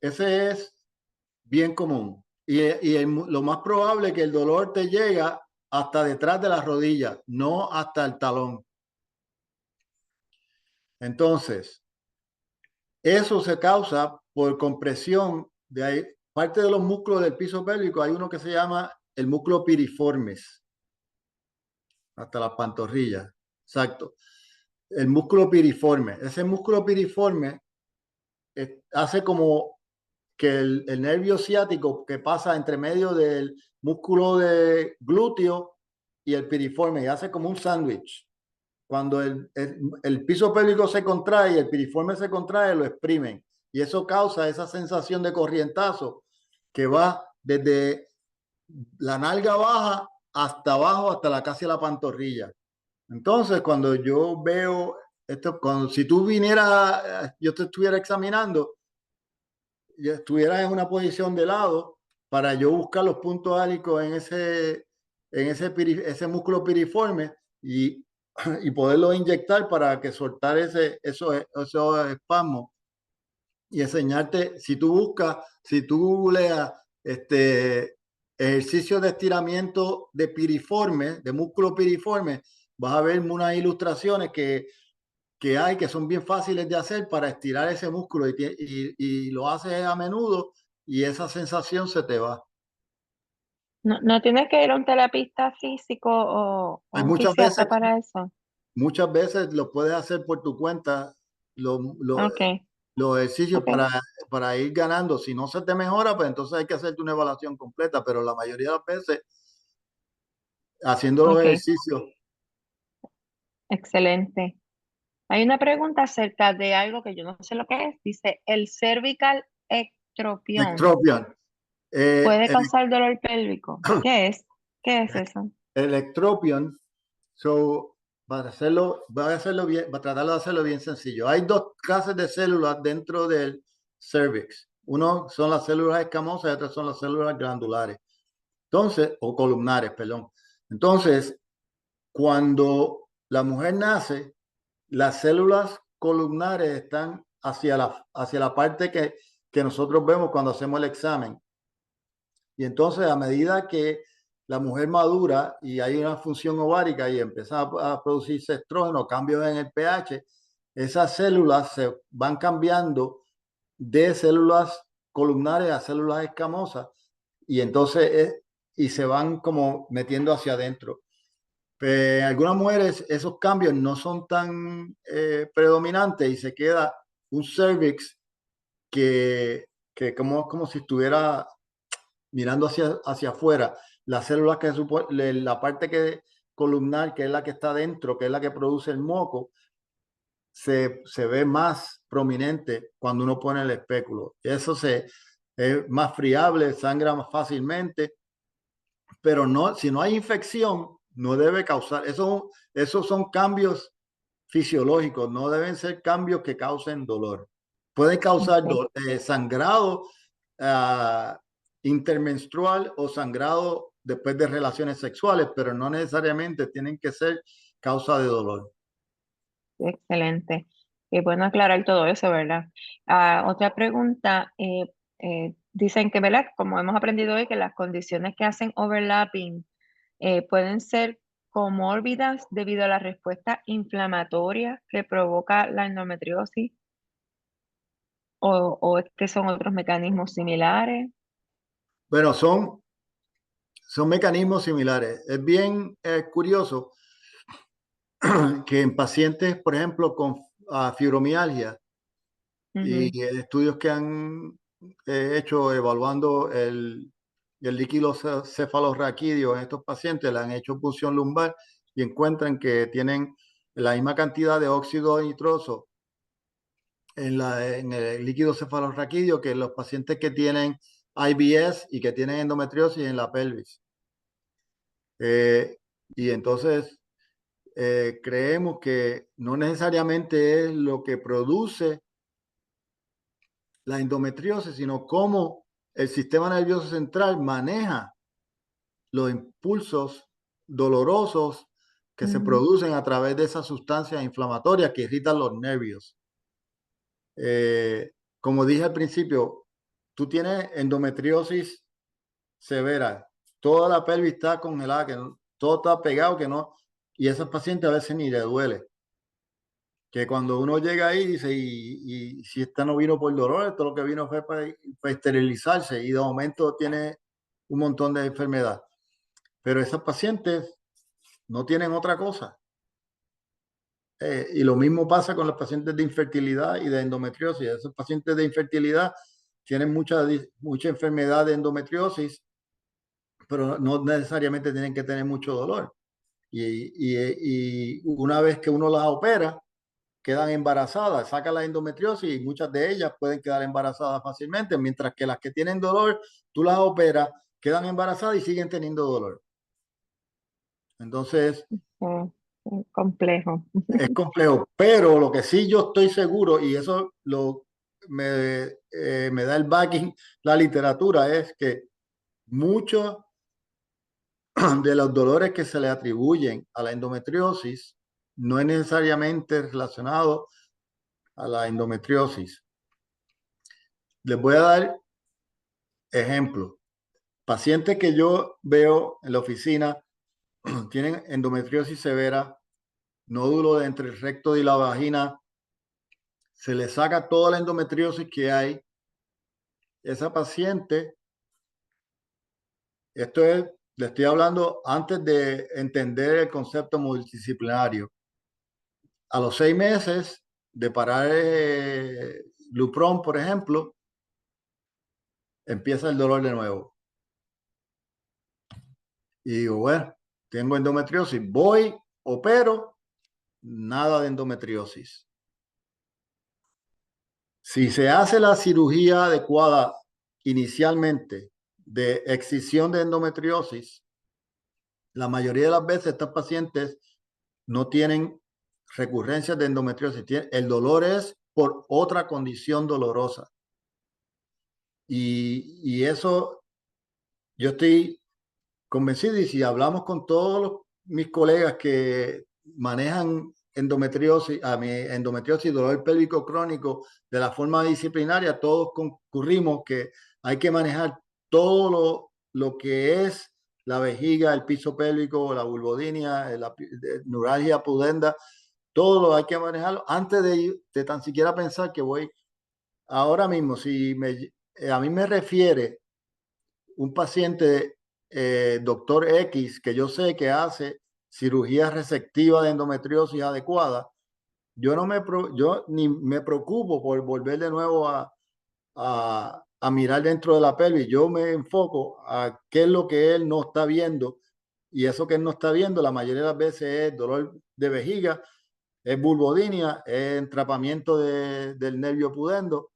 ese es bien común. Lo más probable es que el dolor te llega hasta detrás de las rodillas, no hasta el talón. Entonces, eso se causa por compresión de ahí. Parte de los músculos del piso pélvico, hay uno que se llama el músculo piriformis, hasta las pantorrillas. Exacto. El músculo piriforme. Ese músculo piriforme hace como que el nervio ciático que pasa entre medio del músculo de glúteo y el piriforme y hace como un sándwich. Cuando el piso pélvico se contrae y el piriforme se contrae, lo exprimen. Y eso causa esa sensación de corrientazo que va desde la nalga baja hasta abajo, hasta casi la pantorrilla. Entonces, cuando yo veo esto, si tú vinieras, yo te estuviera examinando, yo estuviera en una posición de lado para yo buscar los puntos álicos ese músculo piriforme y, y poderlo inyectar para que soltar esos espasmos y enseñarte, si tú googleas ejercicio de estiramiento de piriforme, de músculo piriforme, vas a ver unas ilustraciones que hay que son bien fáciles de hacer para estirar ese músculo y lo haces a menudo y esa sensación se te va. No tienes que ir a un terapista físico o Hay un fisiatra para eso. muchas veces lo puedes hacer por tu cuenta, lo- lo- Ok, los ejercicios ok, para ir ganando. Si no se te mejora, pues entonces hay que hacerte una evaluación completa, pero la mayoría de las veces haciendo los ok. ejercicios, Excelente. Hay una pregunta acerca de algo que yo no sé lo que es. Dice, ¿el cervical ectropión ectropion, puede el, causar dolor pélvico? ¿Qué es? ¿Qué es eso? el ectropion. So, voy a hacerlo bien, voy a tratarlo de hacerlo bien sencillo. Hay dos clases de células dentro del cervix. Uno son las células escamosas y otras son las células glandulares. Entonces, o columnares, perdón. Entonces, cuando la mujer nace, las células columnares están hacia la parte que nosotros vemos cuando hacemos el examen. Y entonces, a medida que la mujer madura y hay una función ovárica y empieza a producirse estrógeno, cambios en el pH, esas células se van cambiando de células columnares a células escamosas y entonces y se van como metiendo hacia adentro. En algunas mujeres esos cambios no son tan predominantes y se queda un cervix que como si estuviera mirando hacia afuera. Las células la parte columnar, que es la que está dentro, que es la que produce el moco, se ve más prominente cuando uno pone el espéculo. Eso es más friable, sangra más fácilmente, pero no, si no hay infección, no debe causar. Esos son cambios fisiológicos, no deben ser cambios que causen dolor. Pueden causar Ok, sangrado intermenstrual o sangrado después de relaciones sexuales, pero no necesariamente tienen que ser causa de dolor. excelente. Y bueno aclarar todo eso, ¿verdad? Otra pregunta. Dicen que, ¿verdad? Como hemos aprendido hoy, que las condiciones que hacen overlapping pueden ser comórbidas debido a la respuesta inflamatoria que provoca la endometriosis. o es que son otros mecanismos similares? Bueno, son mecanismos similares. Es bien curioso que en pacientes, por ejemplo, con fibromialgia Ujú, y estudios que han hecho evaluando el líquido cefalorraquídeo en estos pacientes, le han hecho punción lumbar y encuentran que tienen la misma cantidad de óxido nitroso en el líquido cefalorraquídeo que los pacientes que tienen IBS y que tienen endometriosis en la pelvis. Y entonces creemos que no necesariamente es lo que produce la endometriosis, sino cómo el sistema nervioso central maneja los impulsos dolorosos que se ujú, producen a través de esas sustancias inflamatorias que irritan los nervios. Como dije al principio, tú tienes endometriosis severa, toda la pelvis está congelada, todo está pegado, que no, y a esos pacientes a veces ni le duele. Que cuando uno llega ahí dice, y si esta no vino por dolor, esto lo que vino fue para esterilizarse y de momento tiene un montón de enfermedad. Pero esos pacientes no tienen otra cosa. Y lo mismo pasa con los pacientes de infertilidad y de endometriosis. Esos pacientes de infertilidad tienen mucha enfermedad de endometriosis, pero no necesariamente tienen que tener mucho dolor. Y una vez que uno las opera, quedan embarazadas, saca la endometriosis y muchas de ellas pueden quedar embarazadas fácilmente, mientras que las que tienen dolor, tú las operas, quedan embarazadas y siguen teniendo dolor. Entonces, complejo. es complejo, pero lo que sí yo estoy seguro, y eso me da el backing, la literatura, es que muchos de los dolores que se le atribuyen a la endometriosis no es necesariamente relacionado a la endometriosis. Les voy a dar ejemplos. Pacientes que yo veo en la oficina tienen endometriosis severa, nódulo de entre el recto y la vagina, se le saca toda la endometriosis que hay. Esa paciente, le estoy hablando antes de entender el concepto multidisciplinario. A los 6 meses de parar Lupron, por ejemplo, empieza el dolor de nuevo. Y digo, bueno, tengo endometriosis, voy, opero, nada de endometriosis. Si se hace la cirugía adecuada inicialmente de excisión de endometriosis, la mayoría de las veces estas pacientes no tienen recurrencias de endometriosis. El dolor es por otra condición dolorosa. Y eso yo estoy convencido, y si hablamos con todos mis colegas que manejan endometriosis, a mi endometriosis, dolor pélvico crónico de la forma disciplinaria, todos concurrimos que hay que manejar todo lo que es la vejiga, el piso pélvico, la vulvodynia, la neuralgia pudenda, todo lo hay que manejarlo antes de tan siquiera pensar que voy ahora mismo. Si a mí me refiere un paciente, doctor X, que yo sé que hace cirugía resectiva de endometriosis adecuada, yo ni me preocupo por volver de nuevo a mirar dentro de la pelvis. Yo me enfoco a qué es lo que él no está viendo, y eso que él no está viendo la mayoría de las veces es dolor de vejiga, es vulvodynia, es entrapamiento del nervio pudendo,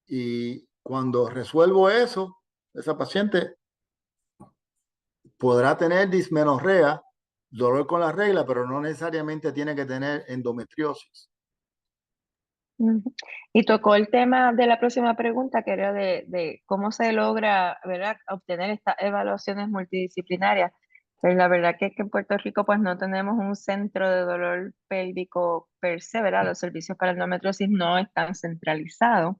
y cuando resuelvo eso, esa paciente podrá tener dismenorrea, dolor con la regla, pero no necesariamente tiene que tener endometriosis. Ujú. Y tocó el tema de la próxima pregunta, que era de cómo se logra, ¿verdad?, obtener estas evaluaciones multidisciplinarias. Pues la verdad que es que en Puerto Rico pues no tenemos un centro de dolor pélvico per se, ¿verdad? Los servicios para endometriosis no están centralizados,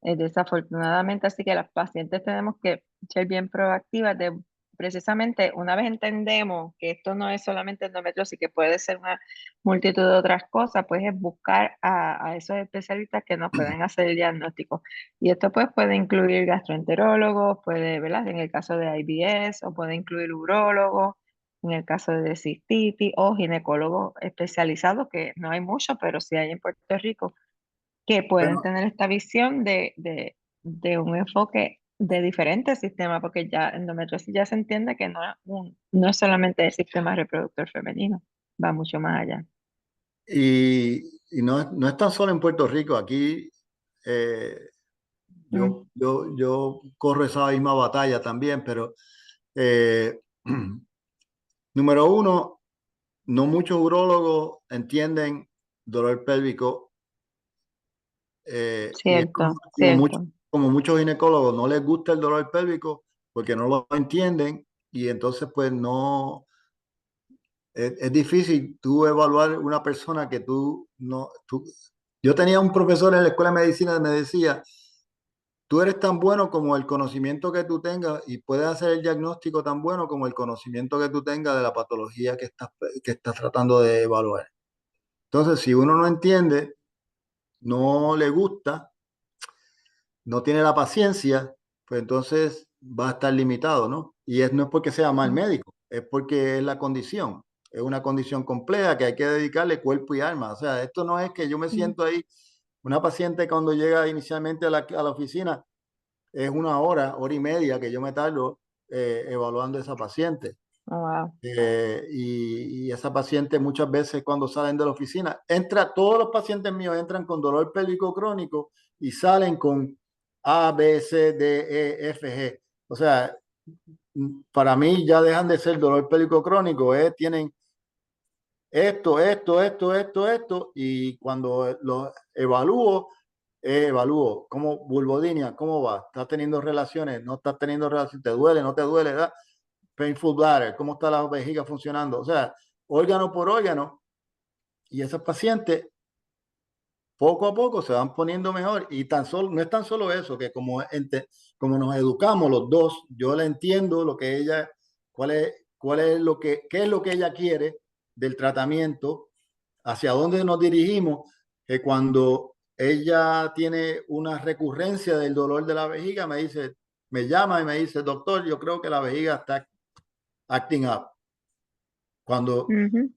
desafortunadamente, así que las pacientes tenemos que ser bien proactivas de precisamente una vez entendemos que esto no es solamente endometriosis, que puede ser una multitud de otras cosas, pues es buscar a esos especialistas que nos pueden hacer el diagnóstico. Y esto pues puede incluir gastroenterólogos, puede, ¿verdad? En el caso de IBS, o puede incluir urólogos, en el caso de cistitis, o ginecólogos especializados, que no hay muchos, pero sí hay en Puerto Rico, que pueden Bueno, tener esta visión de un enfoque de diferentes sistemas, porque ya endometriosis ya se entiende que no es solamente el sistema reproductor femenino, va mucho más allá. y no es tan solo en Puerto Rico, aquí eh, Mm, yo corro esa misma batalla también, pero eh, número uno, no muchos urólogos entienden dolor pélvico y es cierto, cierto. como muchos ginecólogos no les gusta el dolor pélvico porque no lo entienden y entonces pues no, es difícil tú evaluar una persona que tú no, yo tenía un profesor en la escuela de medicina que me decía, tú eres tan bueno como el conocimiento que tú tengas y puedes hacer el diagnóstico tan bueno como el conocimiento que tú tengas de la patología que estás tratando de evaluar. Entonces, si uno no entiende, no le gusta, no tiene la paciencia, pues entonces va a estar limitado, ¿no? No es porque sea mal Mm, médico, es porque es la condición. Es una condición compleja que hay que dedicarle cuerpo y alma. O sea, esto no es que yo me mm. siento ahí. Una paciente cuando llega inicialmente a la oficina, es una hora y media que yo me tardo evaluando a esa paciente. Oh, wow. Y esa paciente muchas veces cuando salen de la oficina, todos los pacientes míos entran con dolor pélvico crónico y salen con A, B, C, D, E, F, G. O sea, para mí ya dejan de ser dolor pélvico crónico, tienen esto, y cuando lo evalúo como vulvodinia, ¿cómo va? ¿Estás teniendo relaciones? ¿No estás teniendo relaciones? ¿Te duele? ¿No te duele? ¿Da? Painful bladder, ¿cómo está la vejiga funcionando? O sea, órgano por órgano, y esos pacientes poco a poco se van poniendo mejor y no es tan solo eso, que como nos educamos los dos, yo le entiendo lo que ella, cuál es qué es lo que ella quiere del tratamiento, hacia dónde nos dirigimos, que cuando ella tiene una recurrencia del dolor de la vejiga, me llama y me dice, doctor, yo creo que la vejiga está acting up. Cuando Ujú.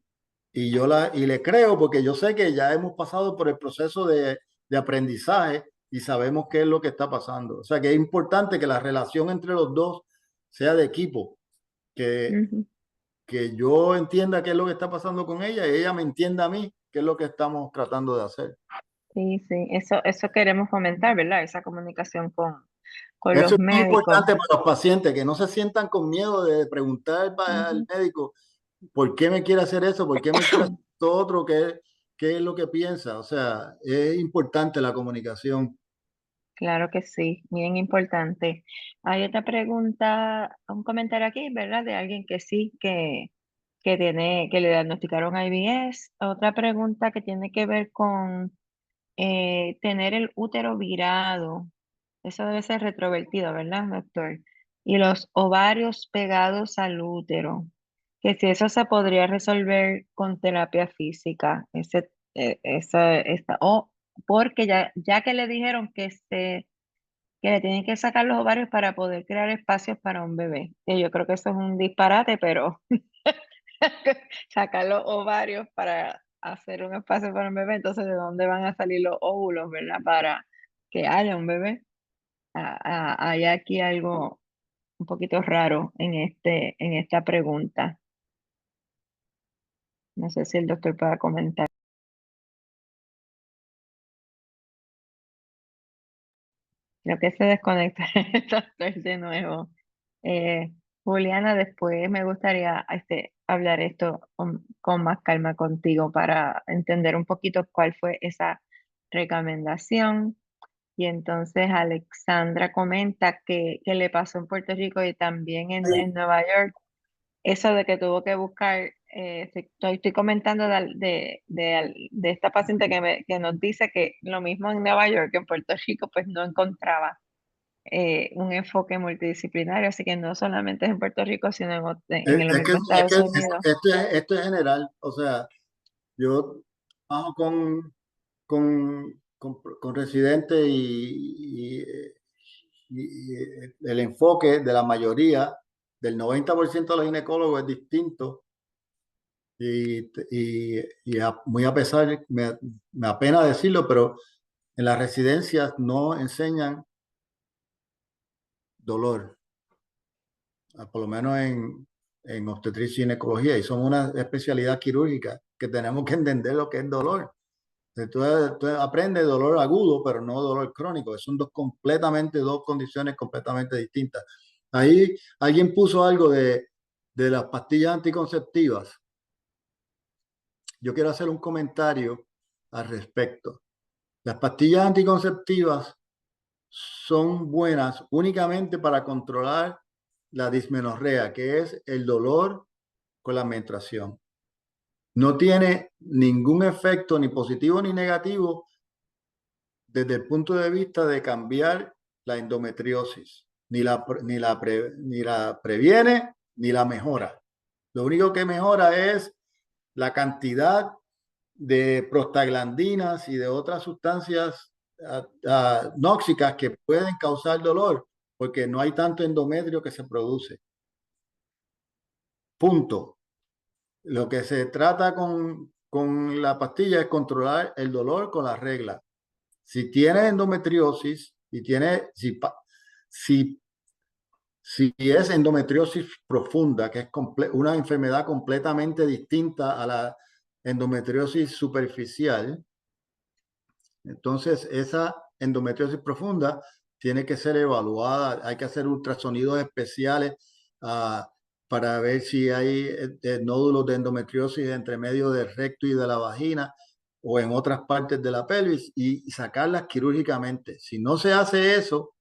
y le creo porque yo sé que ya hemos pasado por el proceso de aprendizaje y sabemos qué es lo que está pasando. O sea que es importante que la relación entre los dos sea de equipo, que, Ujú. que yo entienda qué es lo que está pasando con ella y ella me entienda a mí qué es lo que estamos tratando de hacer. Sí, sí, eso queremos fomentar, ¿verdad? Esa comunicación con Eso los es muy médicos. importante para los pacientes, que no se sientan con miedo de preguntar al Ujú. médico por qué me quiere hacer eso, por qué me quiere hacer esto otro, qué es lo que piensa. O sea, es importante la comunicación. Claro que sí, bien importante. Hay otra pregunta, un comentario aquí, ¿verdad? De alguien que sí, que le diagnosticaron IBS. Otra pregunta que tiene que ver con tener el útero virado. Eso debe ser retrovertido, ¿verdad, doctor? Y los ovarios pegados al útero. Que si eso se podría resolver con terapia física. O porque ya que le dijeron que le tienen que sacar los ovarios para poder crear espacios para un bebé. Que yo creo que eso es un disparate, pero sacar los ovarios para hacer un espacio para un bebé, entonces ¿de dónde van a salir los óvulos, verdad? Para que haya un bebé. Hay aquí algo un poquito raro en esta pregunta. No sé si el doctor pueda comentar. Creo que se desconecta el doctor de nuevo. Eh, Juliana, después me gustaría hablar esto con más calma contigo para entender un poquito cuál fue esa recomendación. Y entonces Alexandra comenta que le pasó en Puerto Rico y también en Nueva York. Eso de que tuvo que buscar, estoy comentando de esta paciente que nos dice que lo mismo en Nueva York que en Puerto Rico, pues no encontraba un enfoque multidisciplinario, así que no solamente es en Puerto Rico, sino en Es, los es que, mismos es que Estados Unidos. esto es general. O sea, yo trabajo con residentes y el enfoque de la mayoría, del 90% de los ginecólogos es distinto. Muy a pesar, me apena decirlo, pero en las residencias no enseñan dolor, por lo menos en obstetricia y ginecología, y son una especialidad quirúrgica que tenemos que entender lo que es dolor. Tú aprendes dolor agudo, pero no dolor crónico. Son dos condiciones completamente distintas. Ahí alguien puso algo de las pastillas anticonceptivas. Yo quiero hacer un comentario al respecto. Las pastillas anticonceptivas son buenas únicamente para controlar la dismenorrea, que es el dolor con la menstruación. No tiene ningún efecto ni positivo ni negativo desde el punto de vista de cambiar la endometriosis. Ni la previene ni la mejora. Lo único que mejora es la cantidad de prostaglandinas y de otras sustancias nóxicas que pueden causar dolor, porque no hay tanto endometrio que se produce. Punto. Lo que se trata con la pastilla es controlar el dolor con la regla. Si tienes endometriosis y si es endometriosis profunda, que es una enfermedad completamente distinta a la endometriosis superficial, entonces esa endometriosis profunda tiene que ser evaluada. Hay que hacer ultrasonidos especiales uh, para ver si hay nódulos de endometriosis entre medio del recto y de la vagina o en otras partes de la pelvis y sacarlas quirúrgicamente. Si no se hace eso,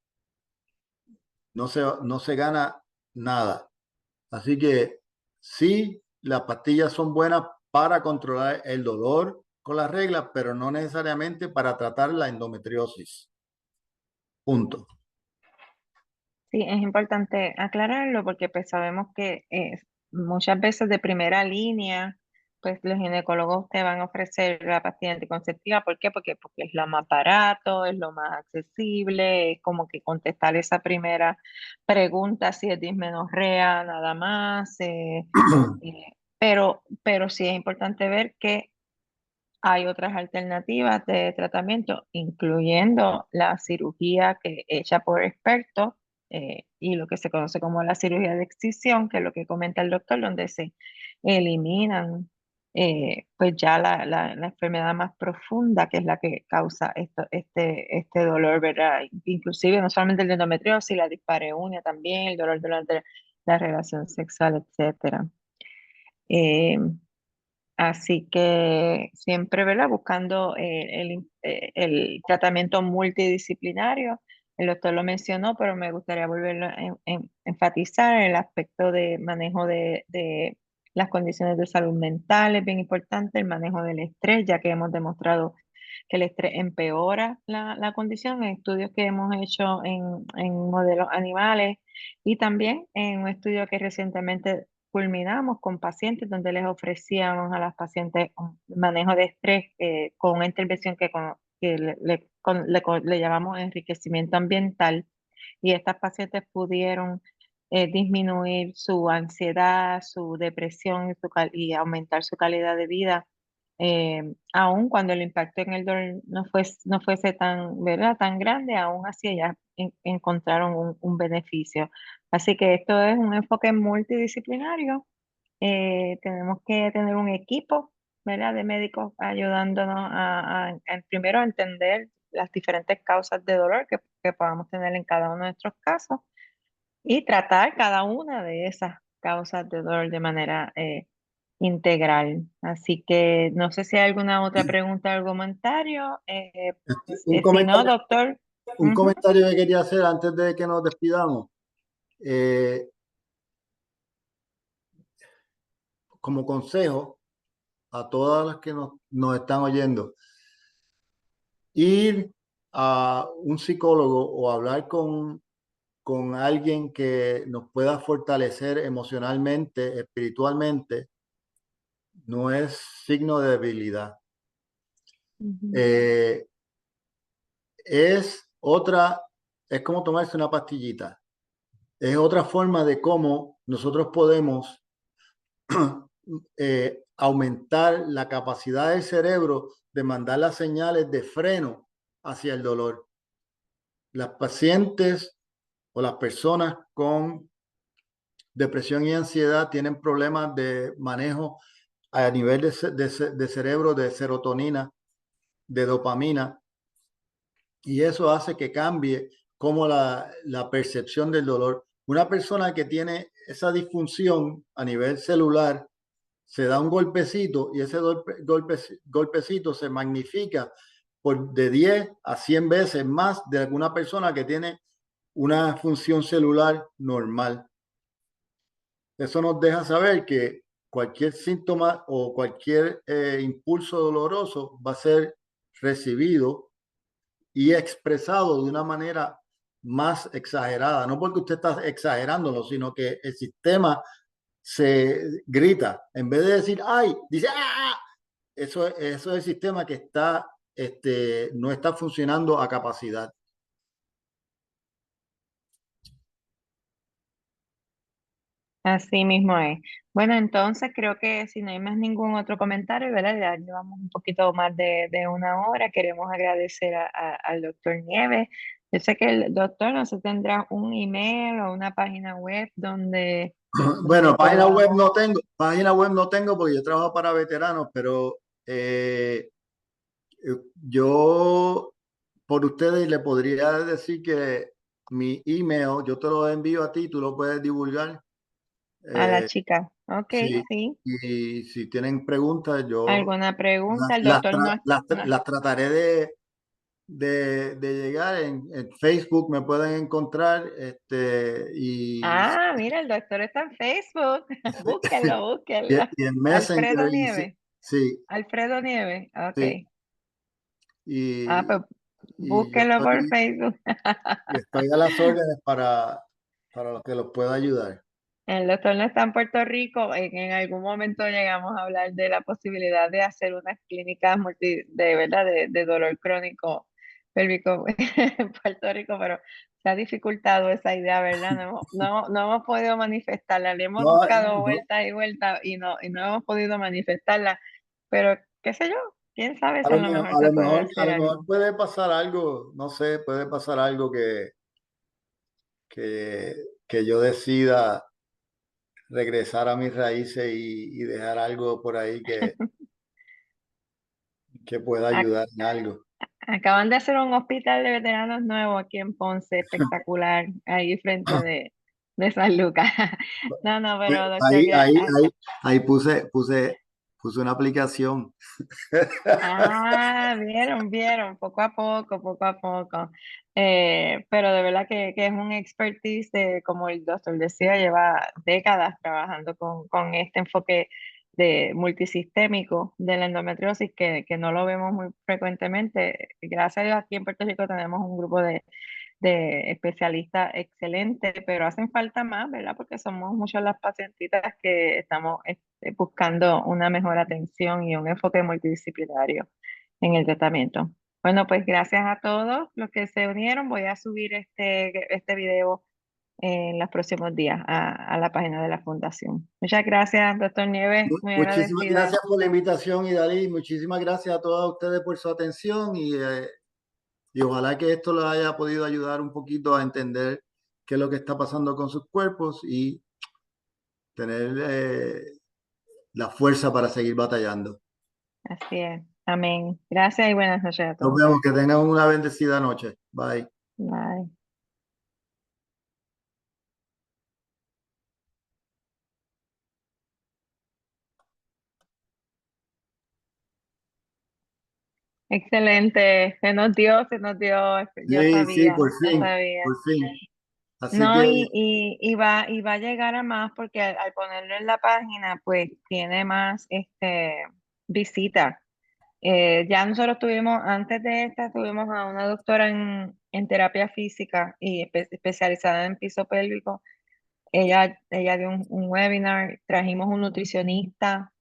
no se gana nada. Así que sí, las pastillas son buenas para controlar el dolor con las reglas, pero no necesariamente para tratar la endometriosis. Punto. Sí, es importante aclararlo porque pues sabemos que muchas veces de primera línea, pues los ginecólogos te van a ofrecer la pastilla anticonceptiva. ¿Por qué? Porque es lo más barato, es lo más accesible, es como que contestar esa primera pregunta si es dismenorrea, nada más. Pero sí es importante ver que hay otras alternativas de tratamiento, incluyendo la cirugía hecha por expertos y lo que se conoce como la cirugía de excisión, que es lo que comenta el doctor, donde se eliminan pues ya la enfermedad más profunda, que es la que causa este dolor, ¿verdad? Inclusive no solamente el de endometriosis, la dispareunia también, el dolor durante la relación sexual, etcétera. Eh, Así que siempre, ¿verdad? Buscando el tratamiento multidisciplinario. El doctor lo mencionó, pero me gustaría volverlo a enfatizar el aspecto de manejo de las condiciones de salud mental. Es bien importante el manejo del estrés, ya que hemos demostrado que el estrés empeora la condición en estudios que hemos hecho en modelos animales y también en un estudio que recientemente culminamos con pacientes donde les ofrecíamos a las pacientes un manejo de estrés con una intervención que le llamamos enriquecimiento ambiental y estas pacientes pudieron disminuir su ansiedad, su depresión y aumentar su calidad de vida, aun cuando el impacto en el dolor no fuese tan, ¿verdad? Tan grande, aún así ellas encontraron un beneficio. Así que esto es un enfoque multidisciplinario. Tenemos que tener un equipo, ¿verdad? De médicos ayudándonos primero a entender las diferentes causas de dolor que podamos tener en cada uno de nuestros casos y tratar cada una de esas causas de dolor de manera integral. Así que no sé si hay alguna otra pregunta o comentario. Un Si no, comentario, doctor. un comentario que quería hacer antes de que nos despidamos. Como consejo a todas las que nos están oyendo, ir a un psicólogo o hablar con con alguien que nos pueda fortalecer emocionalmente, espiritualmente, no es signo de debilidad. Ujú. Eh, es es como tomarse una pastillita. Es otra forma de cómo nosotros podemos aumentar la capacidad del cerebro de mandar las señales de freno hacia el dolor. Las pacientes o las personas con depresión y ansiedad tienen problemas de manejo a nivel de cerebro, de serotonina, de dopamina, y eso hace que cambie como la percepción del dolor. Una persona que tiene esa disfunción a nivel celular se da un golpecito y ese golpecito se magnifica por de 10 a 100 veces más de alguna persona que tiene una función celular normal. Eso nos deja saber que cualquier síntoma o cualquier impulso doloroso va a ser recibido y expresado de una manera más exagerada, no porque usted está exagerándolo, sino que el sistema se grita, en vez de decir, ay, dice, ¡ah! Eso es el sistema que no está funcionando a capacidad. Así mismo es. Bueno, entonces creo que si no hay más ningún otro comentario, ¿verdad? Ya llevamos un poquito más de una hora. Queremos agradecer al doctor Nieves. Yo sé que el doctor no se tendrá un email o una página web donde Bueno, podamos. página web no tengo porque yo trabajo para veteranos, pero yo por ustedes le podría decir que mi email, yo te lo envío a ti, tú lo puedes divulgar. A la Eh, chica. Ok, sí, sí. y si tienen preguntas, yo ¿Alguna pregunta? El doctor no, las trataré de llegar. En Facebook me pueden encontrar Ah, mira, el doctor está en Facebook. Búsquenlo, búsquenlo. y en Messenger. Alfredo Y sí, Nieves. sí, Alfredo Nieves. sí, Ok. Ah, y, pues y yo búsquenlo por Facebook. estoy a las órdenes para los que los pueda ayudar. El doctor no está en Puerto Rico. En algún momento llegamos a hablar de la posibilidad de hacer unas clínicas de verdad de dolor crónico pélvico en Puerto Rico, pero se ha dificultado esa idea, ¿verdad? No hemos podido manifestarla. Le hemos No, dado no, vueltas y vueltas y no hemos podido manifestarla. Pero, qué sé yo, quién sabe si a lo mejor se puede a hacer lo algo. mejor puede pasar algo, no sé, puede pasar algo que, que yo decida regresar a mis raíces y dejar algo por ahí que pueda ayudar en algo. Acaban de hacer un hospital de veteranos nuevo aquí en Ponce, espectacular, ahí frente de San Lucas. No, no, pero doctor, Ahí puse una aplicación. vieron, poco a poco, poco a poco. Pero de verdad que es un expertise de, como el doctor decía, lleva décadas trabajando con este enfoque de multisistémico de la endometriosis que no lo vemos muy frecuentemente. Gracias a Dios aquí en Puerto Rico tenemos un grupo de especialistas excelentes, pero hacen falta más, ¿verdad? Porque somos muchas las pacientitas que estamos buscando una mejor atención y un enfoque multidisciplinario en el tratamiento. Bueno, pues gracias a todos los que se unieron. Voy a subir este video en los próximos días a la página de la Fundación. Muchas gracias, doctor Nieves. Muy Muchísimas agradecida. gracias por la invitación, y Dalí, muchísimas gracias a todos ustedes por su atención y ojalá que esto les haya podido ayudar un poquito a entender qué es lo que está pasando con sus cuerpos y tener la fuerza para seguir batallando. Así es. Amén. Gracias y buenas noches a Nos todos. vemos, que tengan una bendecida noche. Bye. Bye. Excelente, se nos dio, Sí, sí, yo sabía. por fin. Así No, que y va a llegar a más porque al ponerlo en la página, pues tiene más visita. Ya nosotros tuvimos, antes de esta, tuvimos a una doctora en terapia física y especializada en piso pélvico. Ella dio un webinar, trajimos un nutricionista,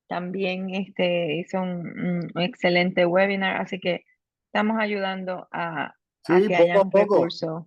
también hizo un excelente webinar, así que estamos ayudando a Sí, que poco haya a un poco. recurso.